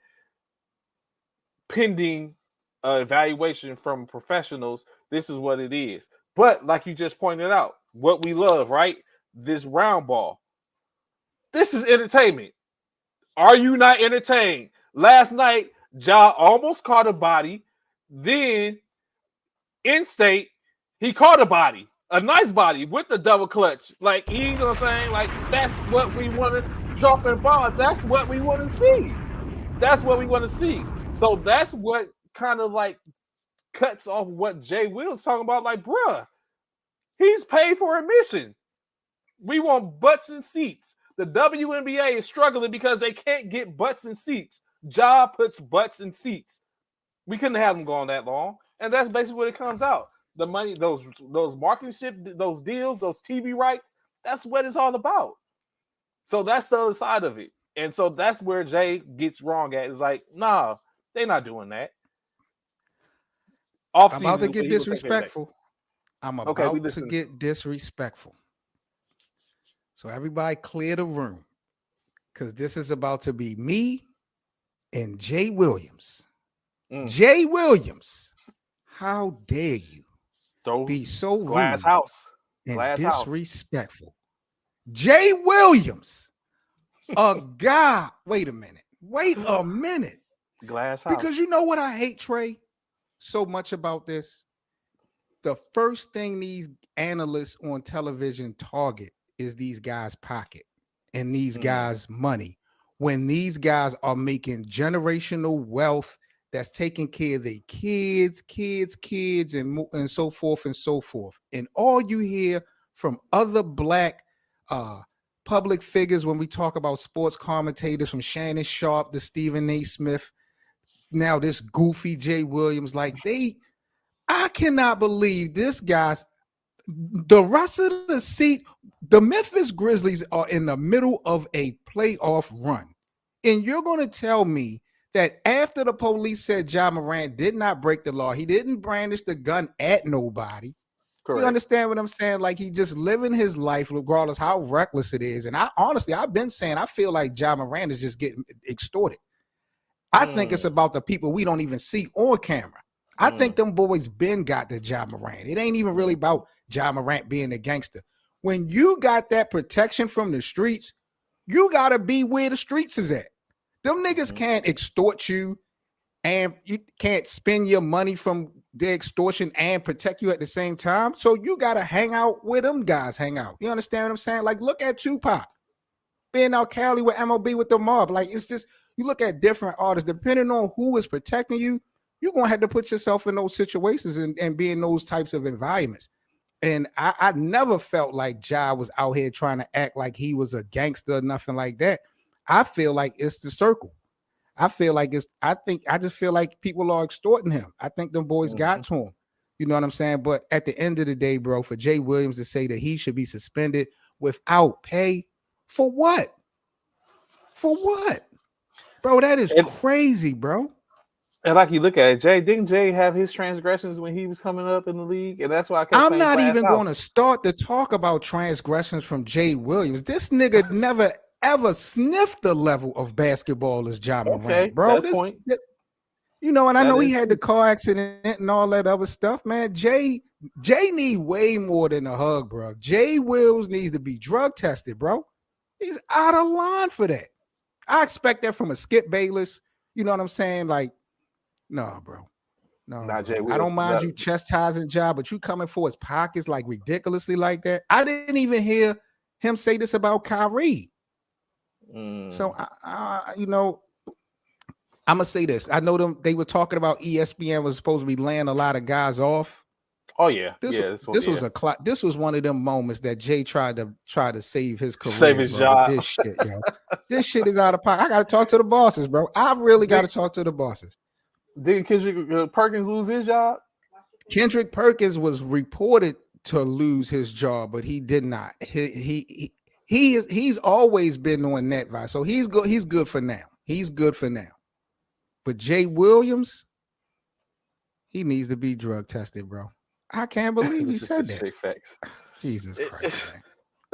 pending evaluation from professionals. This is what it is. But like you just pointed out, what we love, right? This round ball. This is entertainment. Are you not entertained? Last night, Ja almost caught a body. Then, in state, he caught a body. A nice body with the double clutch. Like, you know what I'm saying? Like, that's what we want to drop in balls. That's what we want to see. So that's what kind of like cuts off what Jay Will's talking about. Like, bruh, he's paid for admission. We want butts and seats. The WNBA is struggling because they can't get butts and seats. Ja puts butts and seats. We couldn't have them going that long. And that's basically what it comes out. The money, those marketing, those deals, those TV rights, that's what it's all about. So that's the other side of it. And so that's where Jay gets wrong at. It's like, nah, they're not doing that. I'm about to get disrespectful. So everybody clear the room. Because this is about to be me and Jay Williams. Jay Williams, how dare you be so rude and disrespectful? Jay Williams, a guy. Wait a minute. Glass house. Because you know what I hate, Trey, so much about this? The first thing these analysts on television target is these guys' pocket and these Mm, guys' money. When these guys are making generational wealth that's taking care of their kids, and so forth and so forth. And all you hear from other black uh, public figures when we talk about sports commentators, from Shannon Sharp to Stephen A. Smith, now this goofy Jay Williams, I cannot believe this guy's the rest of the seat. The Memphis Grizzlies are in the middle of a playoff run. And you're going to tell me that after the police said Ja Morant did not break the law, he didn't brandish the gun at nobody. You correct. understand what I'm saying? Like, he just living his life regardless how reckless it is. And I've been saying, I feel like Ja Morant is just getting extorted. I think it's Mm, about the people we don't even see on camera. I think mm, them boys been got the Ja Morant. It ain't even really mm, about Ja Morant being a gangster. When you got that protection from the streets, you gotta be where the streets is at. Them niggas mhm, can't extort you, and you can't spend your money from the extortion and protect you at the same time. So you gotta hang out where them guys hang out. You understand what I'm saying? Like, look at Tupac being out Cali with MOB with the mob. Like, it's just, you look at different artists, depending on who is protecting you, you're gonna have to put yourself in those situations and be in those types of environments. And I never felt like Ja was out here trying to act like he was a gangster or nothing like that. I feel like it's the circle. I just feel like people are extorting him. I think them boys got mhm. to him. You know what I'm saying? But at the end of the day, bro, for Jay Williams to say that he should be suspended without pay, for what? For what? Bro, that is And crazy, bro. and like you look at it, didn't Jay have his transgressions when he was coming up in the league? And that's why I kept I'm saying not glass even going house. to start to talk about transgressions from Jay Williams. This nigga never ever sniffed the level of basketball as Ja Morant, Okay, bro. that point. And I That know he is had the true. car accident and all that other stuff, man. Jay need way more than a hug, bro. Jay Wills needs to be drug tested, bro. He's out of line for that. I expect that from a Skip Bayless. You know what I'm saying? Like, no, bro. No, Not Jay bro. I Will. don't mind you chastising Ja, but you coming for his pockets like ridiculously like that. I didn't even hear him say this about Kyrie. So, Mm. I'm gonna say this. I know them. They were talking about ESPN was supposed to be laying a lot of guys off. Oh yeah, This yeah. This one, this yeah. was this was one of them moments that Jay tried to save his Save career, his bro. With job. this shit, yo. This shit is out of pocket. I gotta talk to the bosses, bro. I really gotta Did, talk to the bosses. did Kendrick Perkins lose his job? Kendrick Perkins was reported to lose his job, but he did not. He's always been on that vibe, so he's good. He's good for now. He's good for now. But Jay Williams, he needs to be drug tested, bro. I can't believe he This is said such that. straight facts. Jesus Christ, man.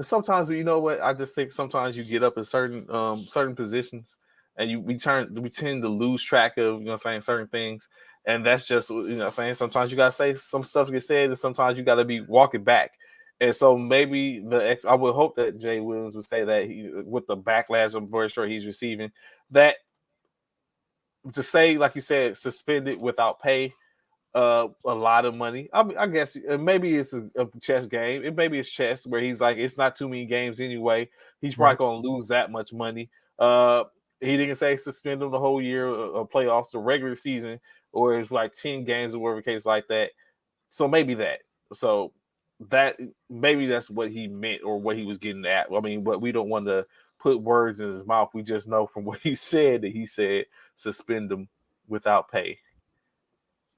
Sometimes you know what I just think sometimes you get up in certain positions and we tend to lose track of saying certain things, and that's just saying sometimes you gotta say some stuff gets said and sometimes you gotta be walking back. And so maybe I would hope that Jay Williams would say that with the backlash I'm very sure he's receiving, that to say, like you said, suspended without pay, a lot of money. I guess maybe it's a chess game. It maybe it's chess where he's like, it's not too many games anyway. He's probably Right. gonna lose that much money. He didn't say suspend him the whole year of playoffs, the regular season, or it's like 10 games or whatever case like that. So maybe that. So that maybe that's what he meant or what he was getting at. I mean, but we don't want to put words in his mouth. We just know from what he said that he said suspend him without pay.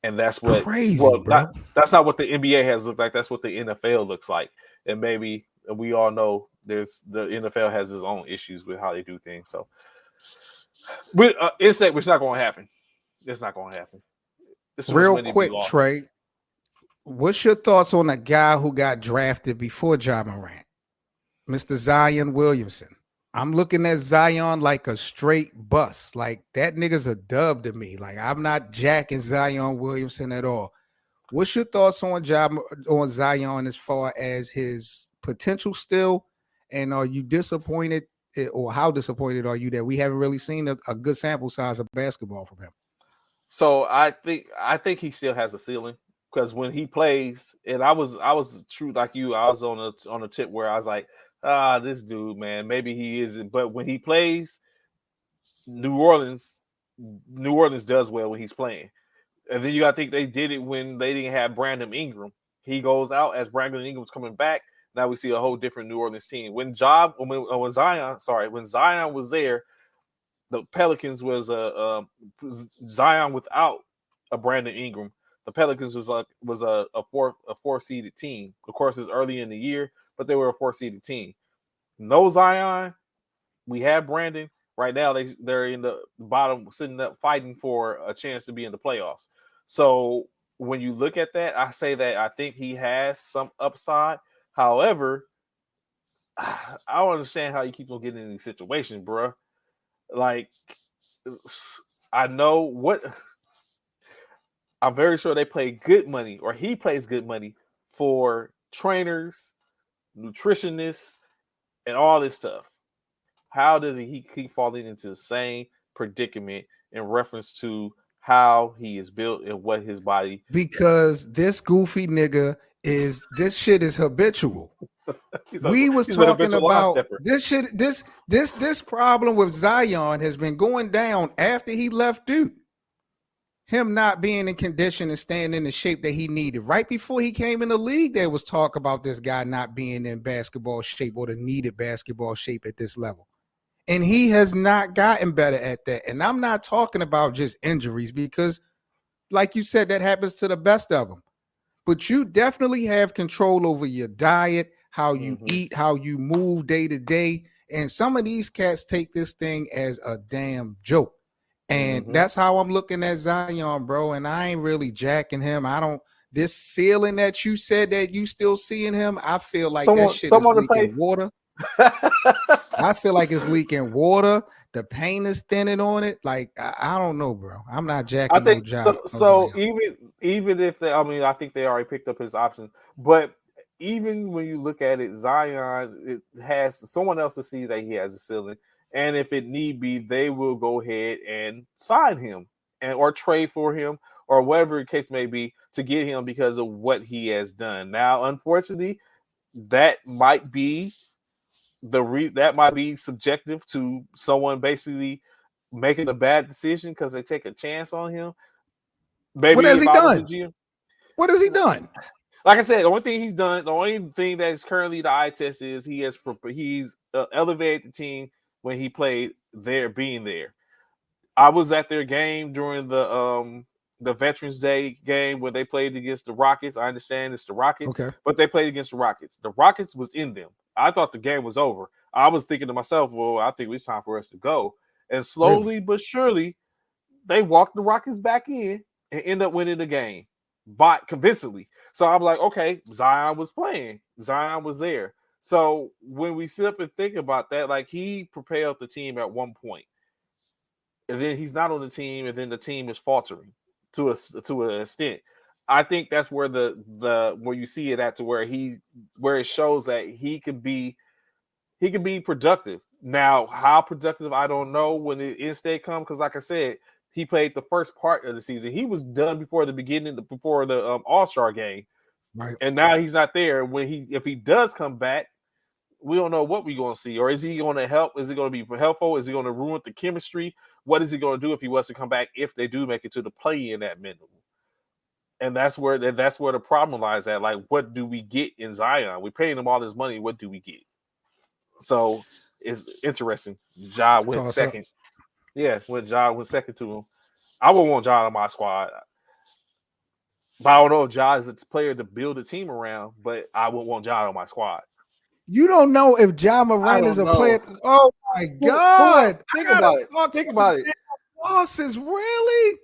And that's what Crazy, not bro. that's not what the NBA has looked like. That's what the NFL looks like. And maybe we all know there's the NFL has its own issues with how they do things. So it's not going to happen. It's not going to happen. There's too much Real money to be quick, lost. Trey. What's your thoughts on a guy who got drafted before Ja Morant, Mr. Zion Williamson? I'm looking at Zion like a straight bus. Like, that nigga's a dub to me. Like, I'm not jacking Zion Williamson at all. What's your thoughts on Zion as far as his potential still? And are you disappointed, or how disappointed are you that we haven't really seen a good sample size of basketball from him? So I think he still has a ceiling because when he plays, and I was true like you. I was on a tip where I was like, This dude, man, maybe he isn't, but when he plays, New Orleans, New Orleans does well when he's playing. And then you got to think they did it when they didn't have Brandon Ingram. He goes out as Brandon Ingram's coming back. Now we see a whole different New Orleans team. When Zion was there, the Pelicans was Zion without a Brandon Ingram. The Pelicans was a four seeded team. Of course, it's early in the year, but they were a 4 seeded team. No Zion. We have Brandon. Right now, they're in the bottom, sitting up, fighting for a chance to be in the playoffs. So when you look at that, I say that I think he has some upside. However, I don't understand how he keeps on getting in these situations, bro. Like, I know what I'm very sure they pay good money, or he pays good money for trainers, nutritionists, and all this stuff. How does he keep falling into the same predicament in reference to how he is built and what his body? Because this goofy nigga this shit is habitual. We was talking about this shit. This problem with Zion has been going down after he left Duke. Him not being in condition and staying in the shape that he needed. Right before he came in the league, there was talk about this guy not being in basketball shape or the needed basketball shape at this level. And he has not gotten better at that. And I'm not talking about just injuries because, like you said, that happens to the best of them. But you definitely have control over your diet, how you eat, how you move day to day. And some of these cats take this thing as a damn joke. And that's how I'm looking at Zion, bro. And I ain't really jacking him. This ceiling that you said that you still seeing him, I feel like that shit is leaking water. I feel like it's leaking water. The paint is thinning on it. Like I don't know, bro. I'm not jacking. I think so. Even if I think they already picked up his option. But even when you look at it, Zion, it has someone else to see that he has a ceiling, and if it need be, they will go ahead and sign him or trade for him or whatever the case may be to get him because of what he has done. Now, unfortunately, that might be that might be subjective to someone basically making a bad decision because they take a chance on him. Maybe what has he done? What has he done? Like I said, the only thing that is currently the eye test is he's elevated the team when he played there, being there. I was at their game during the Veterans Day game when they played against the Rockets. I understand it's the Rockets, but they played against the Rockets. The Rockets was in them. I thought the game was over. I was thinking to myself, well, I think it's time for us to go. And slowly but surely, they walked the Rockets back in and end up winning the game, but convincingly. So I'm like, okay, Zion was playing. Zion was there. So when we sit up and think about that, like he propelled the team at one point, and then he's not on the team, and then the team is faltering to an extent. I think that's where where you see it at, to where it shows that he could be productive. Now, how productive, I don't know when the end state comes, because like I said, he played the first part of the season. He was done before the All-Star game, right? And now he's not there. If he does come back, we don't know what we're going to see. Or is he going to help? Is it going to be helpful? Is he going to ruin the chemistry? What is he going to do if he was to come back, if they do make it to the play-in at minimum? And that's where the problem lies at. Like, what do we get in Zion? We're paying him all this money. What do we get? So it's interesting. Ja went second. Yeah, Ja went second to him. I would want Ja on my squad. But I don't know if Ja is a player to build a team around, but I would want Ja on my squad. You don't know if Ja Morant is a player. Oh my God. Think about it. Losses, really?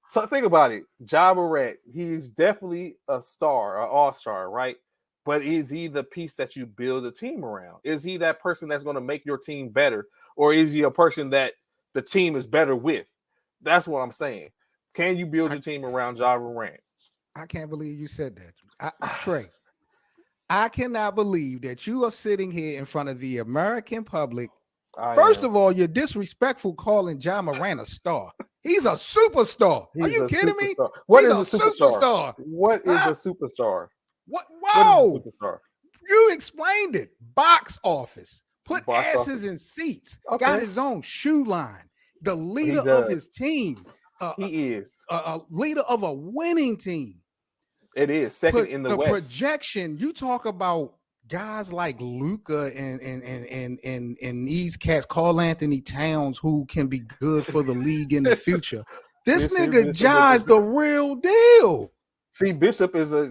So think about it. Ja Morant, he's definitely a star, an all-star, right? But is he the piece that you build a team around? Is he that person that's going to make your team better? Or is he a person that the team is better with? That's what I'm saying. Can you build your team around Ja Morant? I can't believe you said that. Trey, I cannot believe that you are sitting here in front of the American public. First of all, you're disrespectful calling Ja Morant a star. He's a superstar. Are you kidding me? What is a superstar? What is a superstar? What? Whoa! You explained it. box office, put Box asses office. in seats, got Okay. his own shoe line, the He leader of his does. team, He is. a leader of a winning team. It is second Put in the the West. projection. You talk about guys like Luca and these cats, Carl Anthony Towns, who can be good for the league in the future. This nigga Ja is the real deal. See, Bishop is a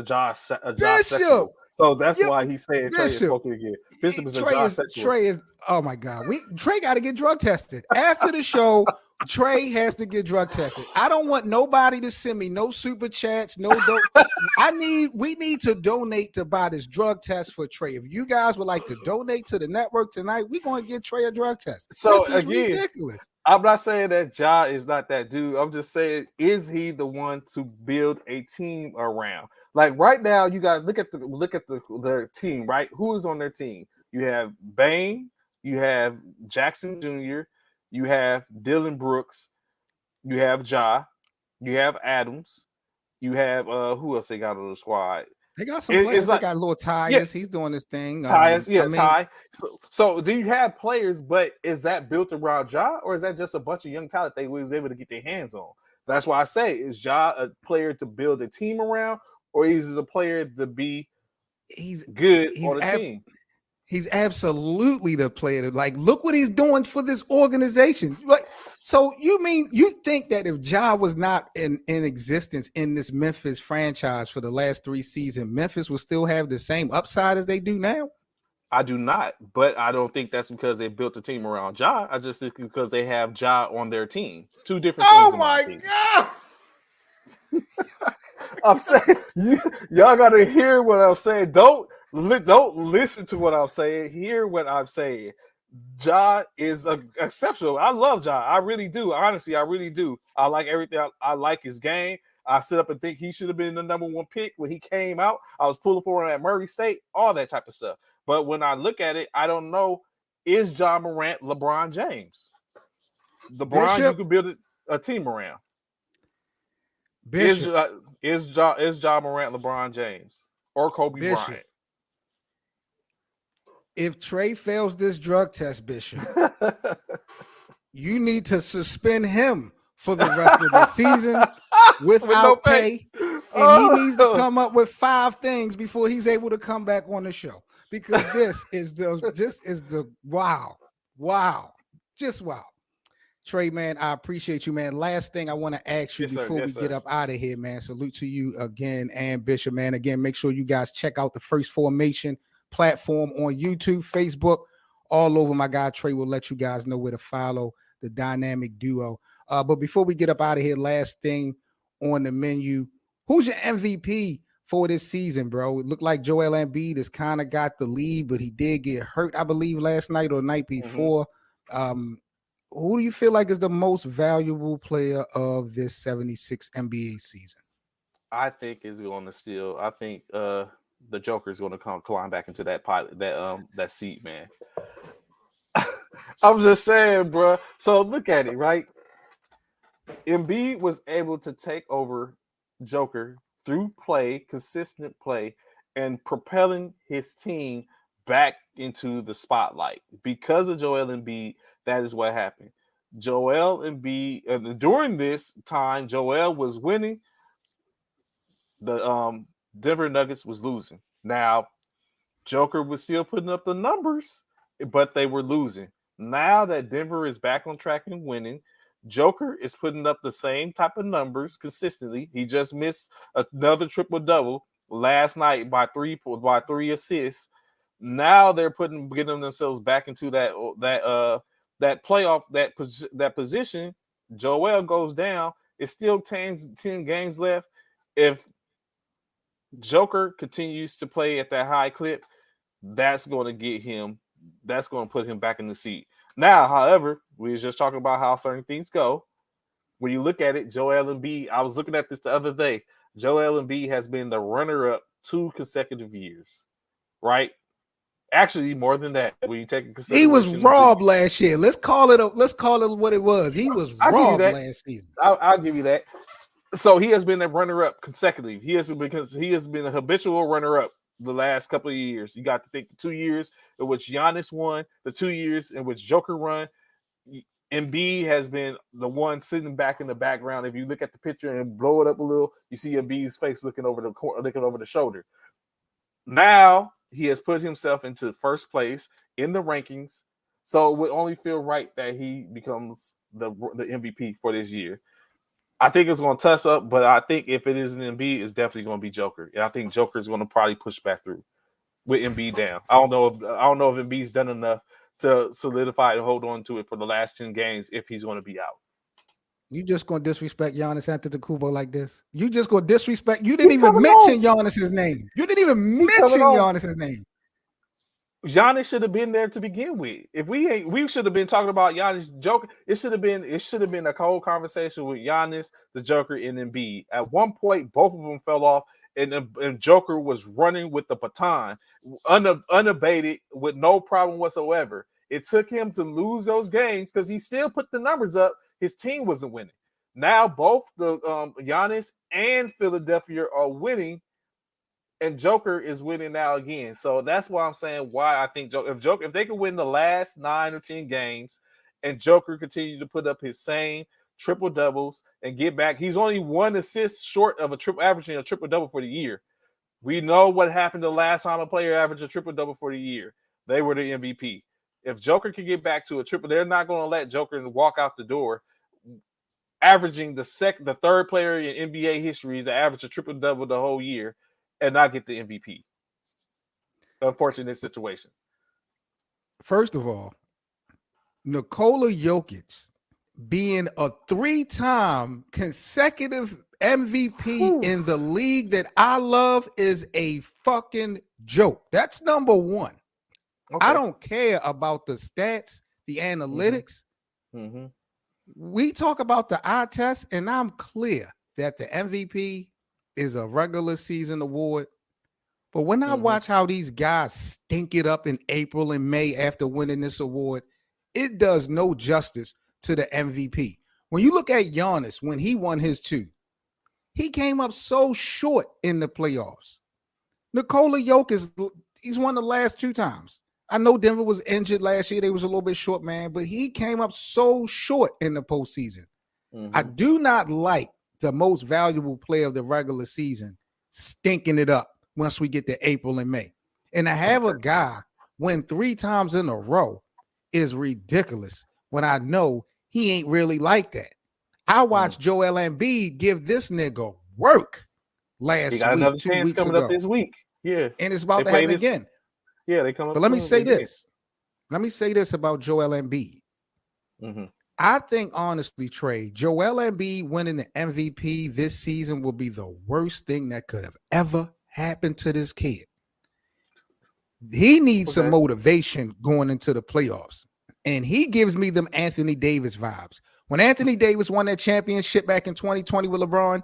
Josh Bishop, sexual. So that's yep, why he said Trey is Bishop. spoken again. Bishop is a Josh sexual. Trey is. Oh my God, Trey got to get drug tested after the show. Trey has to get drug tested. I don't want nobody to send me no super chats, no dope. We need to donate to buy this drug test for Trey. If you guys would like to donate to the network tonight, we're going to get Trey a drug test. So this is again, ridiculous. I'm not saying that Ja is not that dude. I'm just saying, is he the one to build a team around? Like right now, you got look at their team, right? Who is on their team? You have Bane, you have Jackson Jr., you have Dylan Brooks, you have Ja, you have Adams, you have who else they got on the squad? They got some players. They got a little Tyus. Yeah, he's doing this thing. Ty. So do you have players, but is that built around Ja, or is that just a bunch of young talent they was able to get their hands on? That's why I say, is Ja a player to build a team around, or is he a player to be good on a team? He's absolutely the player. Like, look what he's doing for this organization. Like, so you think that if Ja was not in existence in this Memphis franchise for the last 3 seasons, Memphis will still have the same upside as they do now? I do not, but I don't think that's because they built the team around Ja. I just think because they have Ja on their team. 2 different things. Oh my God. I'm saying y'all gotta hear what I'm saying. Don't listen to what I'm saying. Hear what I'm saying. Ja is exceptional. I love Ja. I really do. Honestly, I really do. I like everything. I like his game. I sit up and think he should have been the number 1 pick when he came out. I was pulling for him at Murray State, all that type of stuff. But when I look at it, I don't know, is Ja Morant LeBron James? LeBron, you could build a team around. Bishop. Is Ja Morant LeBron James or Kobe Bryant? If Trey fails this drug test, Bishop, you need to suspend him for the rest of the season without pay. And he needs to come up with 5 things before he's able to come back on the show. Because this is the wow. Just wow. Trey, man, I appreciate you, man. Last thing I want to ask you before we get up out of here, man. Salute to you again and Bishop, man. Again, make sure you guys check out the First Formation platform on YouTube, Facebook, all over. My guy Trey will let you guys know where to follow the dynamic duo. But before we get up out of here, last thing on the menu, who's your MVP for this season, bro? It looked like Joel Embiid has kind of got the lead, but he did get hurt, I believe, last night or night before. Who do you feel like is the most valuable player of this 76 NBA season? I think is going to steal. I think the Joker is going to climb back into that pilot, that seat, man. I'm just saying, bro. So look at it, right? Embiid was able to take over Joker through play, consistent play, and propelling his team back into the spotlight. Because of Joel Embiid, that is what happened. Joel Embiid, during this time, Joel was winning. The Denver Nuggets was losing. Now, Joker was still putting up the numbers, but they were losing. Now that Denver is back on track and winning, Joker is putting up the same type of numbers consistently. He just missed another triple-double last night by three assists. Now they're getting themselves back into that playoff, that position. Joel goes down. It's still 10 games left. If Joker continues to play at that high clip, that's going to get him. That's going to put him back in the seat. Now, however, we was just talking about how certain things go. When you look at it, Joel Embiid, I was looking at this the other day. Joel Embiid has been the runner-up 2 consecutive years, right? Actually, more than that. When you take he was robbed last year. Let's call it what it was. He was robbed last season. I'll give you that. So he has been a runner-up consecutively. He has been a habitual runner-up the last couple of years. You got to think the 2 years in which Giannis won, the 2 years in which Joker run. Embiid has been the one sitting back in the background. If you look at the picture and blow it up a little, you see Embiid's face looking over the shoulder. Now he has put himself into first place in the rankings, so it would only feel right that he becomes the MVP for this year. I think it's going to tuss up, but I think if it isn't Embiid, it's definitely going to be Joker, and I think Joker is going to probably push back through with Embiid down. I don't know if Embiid's done enough to solidify and hold on to it for the last 10 games if he's going to be out. You just gonna disrespect Giannis Antetokounmpo like this? You just gonna disrespect? You didn't even mention Giannis's name. You didn't even mention Giannis's name. Giannis should have been there to begin with. If we should have been talking about Giannis Joker. It should have been a whole conversation with Giannis, the Joker, and Embiid. At one point, both of them fell off, and Joker was running with the baton, unabated, with no problem whatsoever. It took him to lose those games because he still put the numbers up. His team wasn't winning. Now both the Giannis and Philadelphia are winning, and Joker is winning now again. So that's why I'm saying why I think if they could win the last 9 or 10 games, and Joker continue to put up his same triple doubles and get back, he's only 1 assist short of averaging a triple double for the year. We know what happened the last time a player averaged a triple double for the year. They were the MVP. If Joker can get back to a triple, they're not going to let Joker walk out the door, averaging the third player in NBA history to average a triple double the whole year and not get the MVP. Unfortunate situation. First of all, Nikola Jokic being a 3-time consecutive MVP in the league that I love is a fucking joke. That's number one. Okay. I don't care about the stats, the analytics. Mm-hmm. We talk about the eye test, and I'm clear that the MVP is a regular season award. But when I watch how these guys stink it up in April and May after winning this award, it does no justice to the MVP. When you look at Giannis, when he won his 2, he came up so short in the playoffs. Nikola Jokic, he's won the last 2 times. I know Denver was injured last year. They was a little bit short, man, but he came up so short in the postseason. I do not like the most valuable player of the regular season stinking it up once we get to April and May. And to have a guy win 3 times in a row is ridiculous when I know he ain't really like that. I watched Joel Embiid give this nigga work last week. He got another chance coming up this week. Yeah. And it's about to happen again. Yeah, they come up. But let me say this. Let me say this about Joel Embiid. I think, honestly, Trey, Joel Embiid winning the MVP this season will be the worst thing that could have ever happened to this kid. He needs some motivation going into the playoffs. And he gives me them Anthony Davis vibes. When Anthony Davis won that championship back in 2020 with LeBron,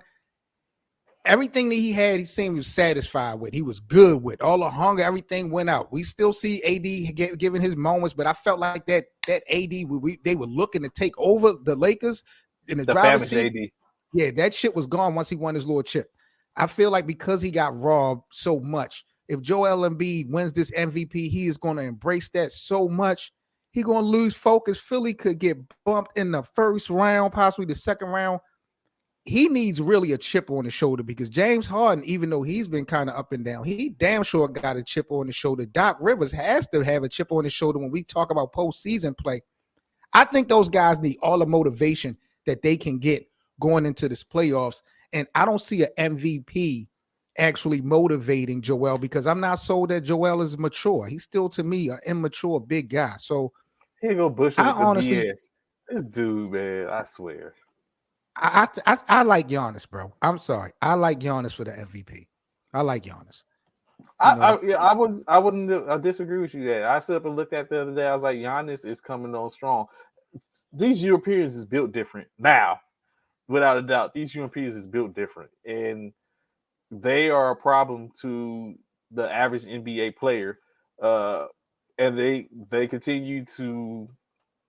everything that he had, he seemed satisfied with. He was good with. All the hunger, everything went out. We still see AD giving his moments, but I felt like that AD, they were looking to take over the Lakers in the driver's seat. AD. Yeah, that shit was gone once he won his little chip. I feel like because he got robbed so much, if Joel Embiid wins this MVP, he is going to embrace that so much. He's going to lose focus. Philly could get bumped in the first round, possibly the second round. He needs really a chip on his shoulder because James Harden, even though he's been kind of up and down, he damn sure got a chip on his shoulder. Doc Rivers has to have a chip on his shoulder when we talk about postseason play. I think those guys need all the motivation that they can get going into this playoffs. And I don't see an MVP actually motivating Joel because I'm not sold that Joel is mature. He's still, to me, an immature big guy. So here go Bush with the BS. This dude, man, I swear. I like Giannis, bro. I'm sorry. I like Giannis for the MVP. I like Giannis. I wouldn't disagree with you there. I stood up and looked at the other day. I was like, Giannis is coming on strong. These Europeans is built different now, without a doubt. These Europeans is built different, and they are a problem to the average NBA player. And they continue to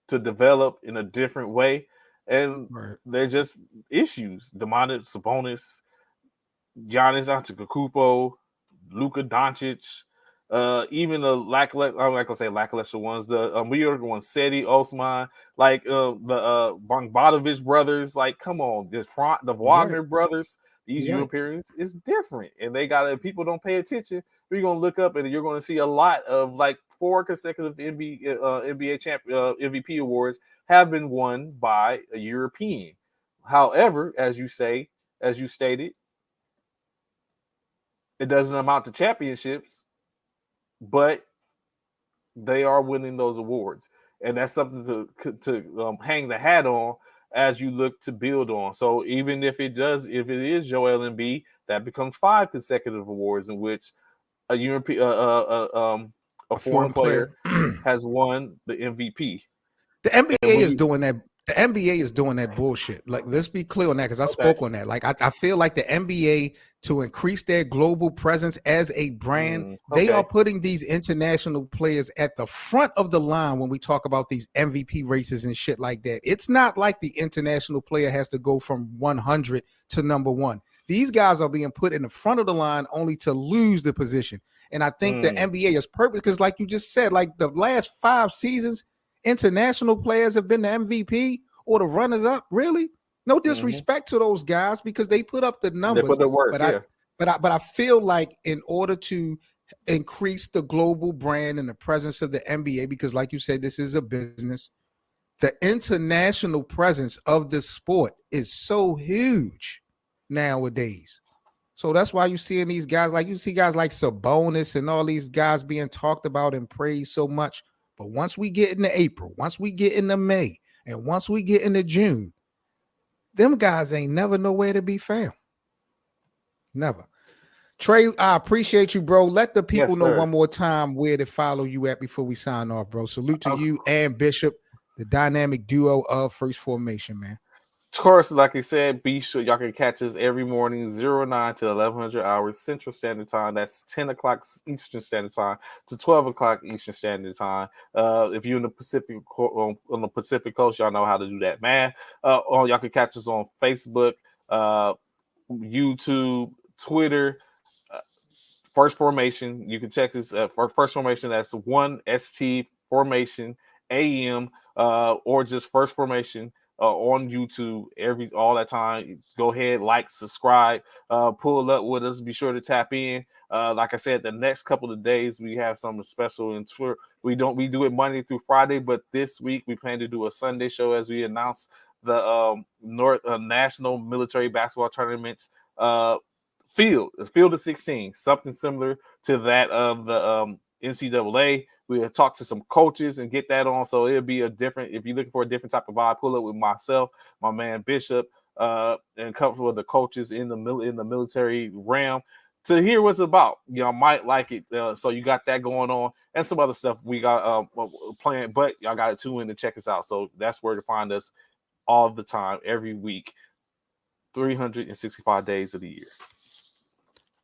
develop in a different way. And they're just issues. Domantas Sabonis, Giannis Antetokounmpo, Luka Doncic, even the lackluster, I'm not gonna say lackluster ones, the mediocre ones, Seti Osman, like the Bogdanovich brothers. Like, come on, the You're Wagner brothers. These right. Europeans is different, and they got people don't pay attention. You're gonna look up, and you're gonna see a lot of like 4 consecutive NBA MVP awards have been won by a European. However, as you stated, it doesn't amount to championships, but they are winning those awards, and that's something to hang the hat on as you look to build on. So even if it is Joel Embiid, that becomes 5 consecutive awards in which a European a A foreign foreign player. player has won the MVP. The NBA And when is you doing that. The NBA is doing that bullshit. Like, let's be clear on that because I okay, spoke on that. Like, I feel like the NBA, to increase their global presence as a brand, they are okay, putting these international players at the front of the line when we talk about these MVP races and shit like that. It's not like the international player has to go from 100 to number 1. These guys are being put in the front of the line only to lose the position. And I think the NBA is perfect because, like you just said, like the last 5 seasons, international players have been the MVP or the runners up. Really, no disrespect to those guys because they put up the they numbers. put the work, But yeah. I feel like in order to increase the global brand and the presence of the NBA, because like you said, this is a business, the international presence of this sport is so huge nowadays. So that's why you seeing these guys, like you see guys like Sabonis and all these guys being talked about and praised so much. But once we get into April, once we get into May, and once we get into June, them guys ain't never nowhere to be found. Never. Trey, I appreciate you, bro. Let the people Yes, know sir. one more time where to follow you at before we sign off, bro. Salute to you and Bishop, the dynamic duo of First Formation, man. Of course, like I said, be sure y'all can catch us every morning, 09 to 1100 hours Central Standard Time. That's 10 o'clock Eastern Standard Time to 12 o'clock Eastern Standard Time. If you're in the Pacific on the Pacific Coast, y'all know how to do that, man. Y'all can catch us on Facebook, YouTube, Twitter. First Formation. You can check this for First Formation. That's 1ST Formation AM, or just First Formation. On YouTube all that time. Go ahead, like, subscribe, pull up with us. Be sure to tap in. Like I said, the next couple of days we have something special in Twitter. We do it Monday through Friday, but this week we plan to do a Sunday show as we announce the National Military Basketball Tournament field of 16, something similar to that of the NCAA. We'll talk to some coaches and get that on. So it'll be a different, if you're looking for a different type of vibe, pull up with myself, my man Bishop, and a couple of the coaches in the military realm to hear what's about. Y'all might like it. So you got that going on and some other stuff we got planned, but y'all got to tune in to check us out. So that's where to find us all the time, every week, 365 days of the year.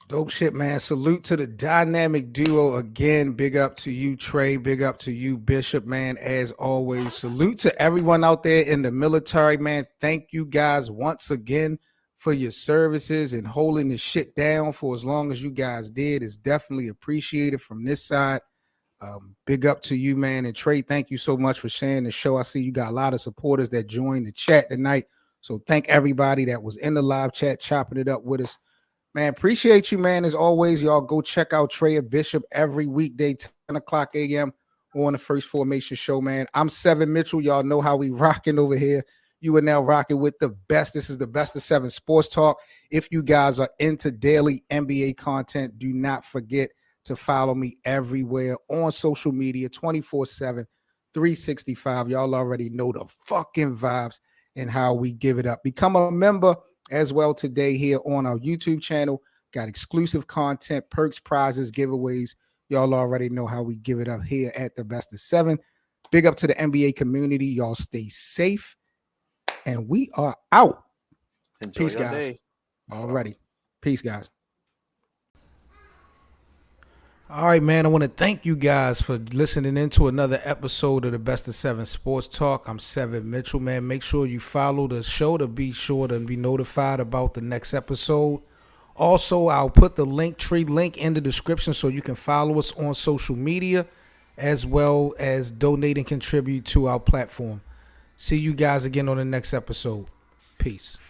Dope shit, man. Salute to the dynamic duo again. Big up to you, Trey. Big up to you, Bishop, man. As always, salute to everyone out there in the military, man. Thank you guys once again for your services and holding the shit down for as long as you guys did. It's definitely appreciated from this side. Big up to you, man. And Trey, thank you so much for sharing the show. I see you got a lot of supporters that joined the chat tonight. So thank everybody that was in the live chat chopping it up with us. Man, appreciate you, man. As always, y'all go check out Trey and Bishop every weekday, 10 o'clock a.m. on the First Formation show, man. I'm Seven Mitchell. Y'all know how we rocking over here. You are now rocking with the best. This is the Best of 7 Sports Talk. If you guys are into daily NBA content, do not forget to follow me everywhere on social media, 24/7, 365. Y'all already know the fucking vibes and how we give it up. Become a member as well today here on our YouTube channel. Got exclusive content, perks, prizes, giveaways. Y'all already know how we give it up here at the Best of 7. Big up to the NBA community. Y'all stay safe. And we are out. Enjoy Peace, your guys. day. Alrighty. Peace, guys. All right, man. I want to thank you guys for listening into another episode of the Best of 7 Sports Talk. I'm Seven Mitchell, man. Make sure you follow the show to be sure to be notified about the next episode. Also, I'll put the Linktree link in the description so you can follow us on social media as well as donate and contribute to our platform. See you guys again on the next episode. Peace.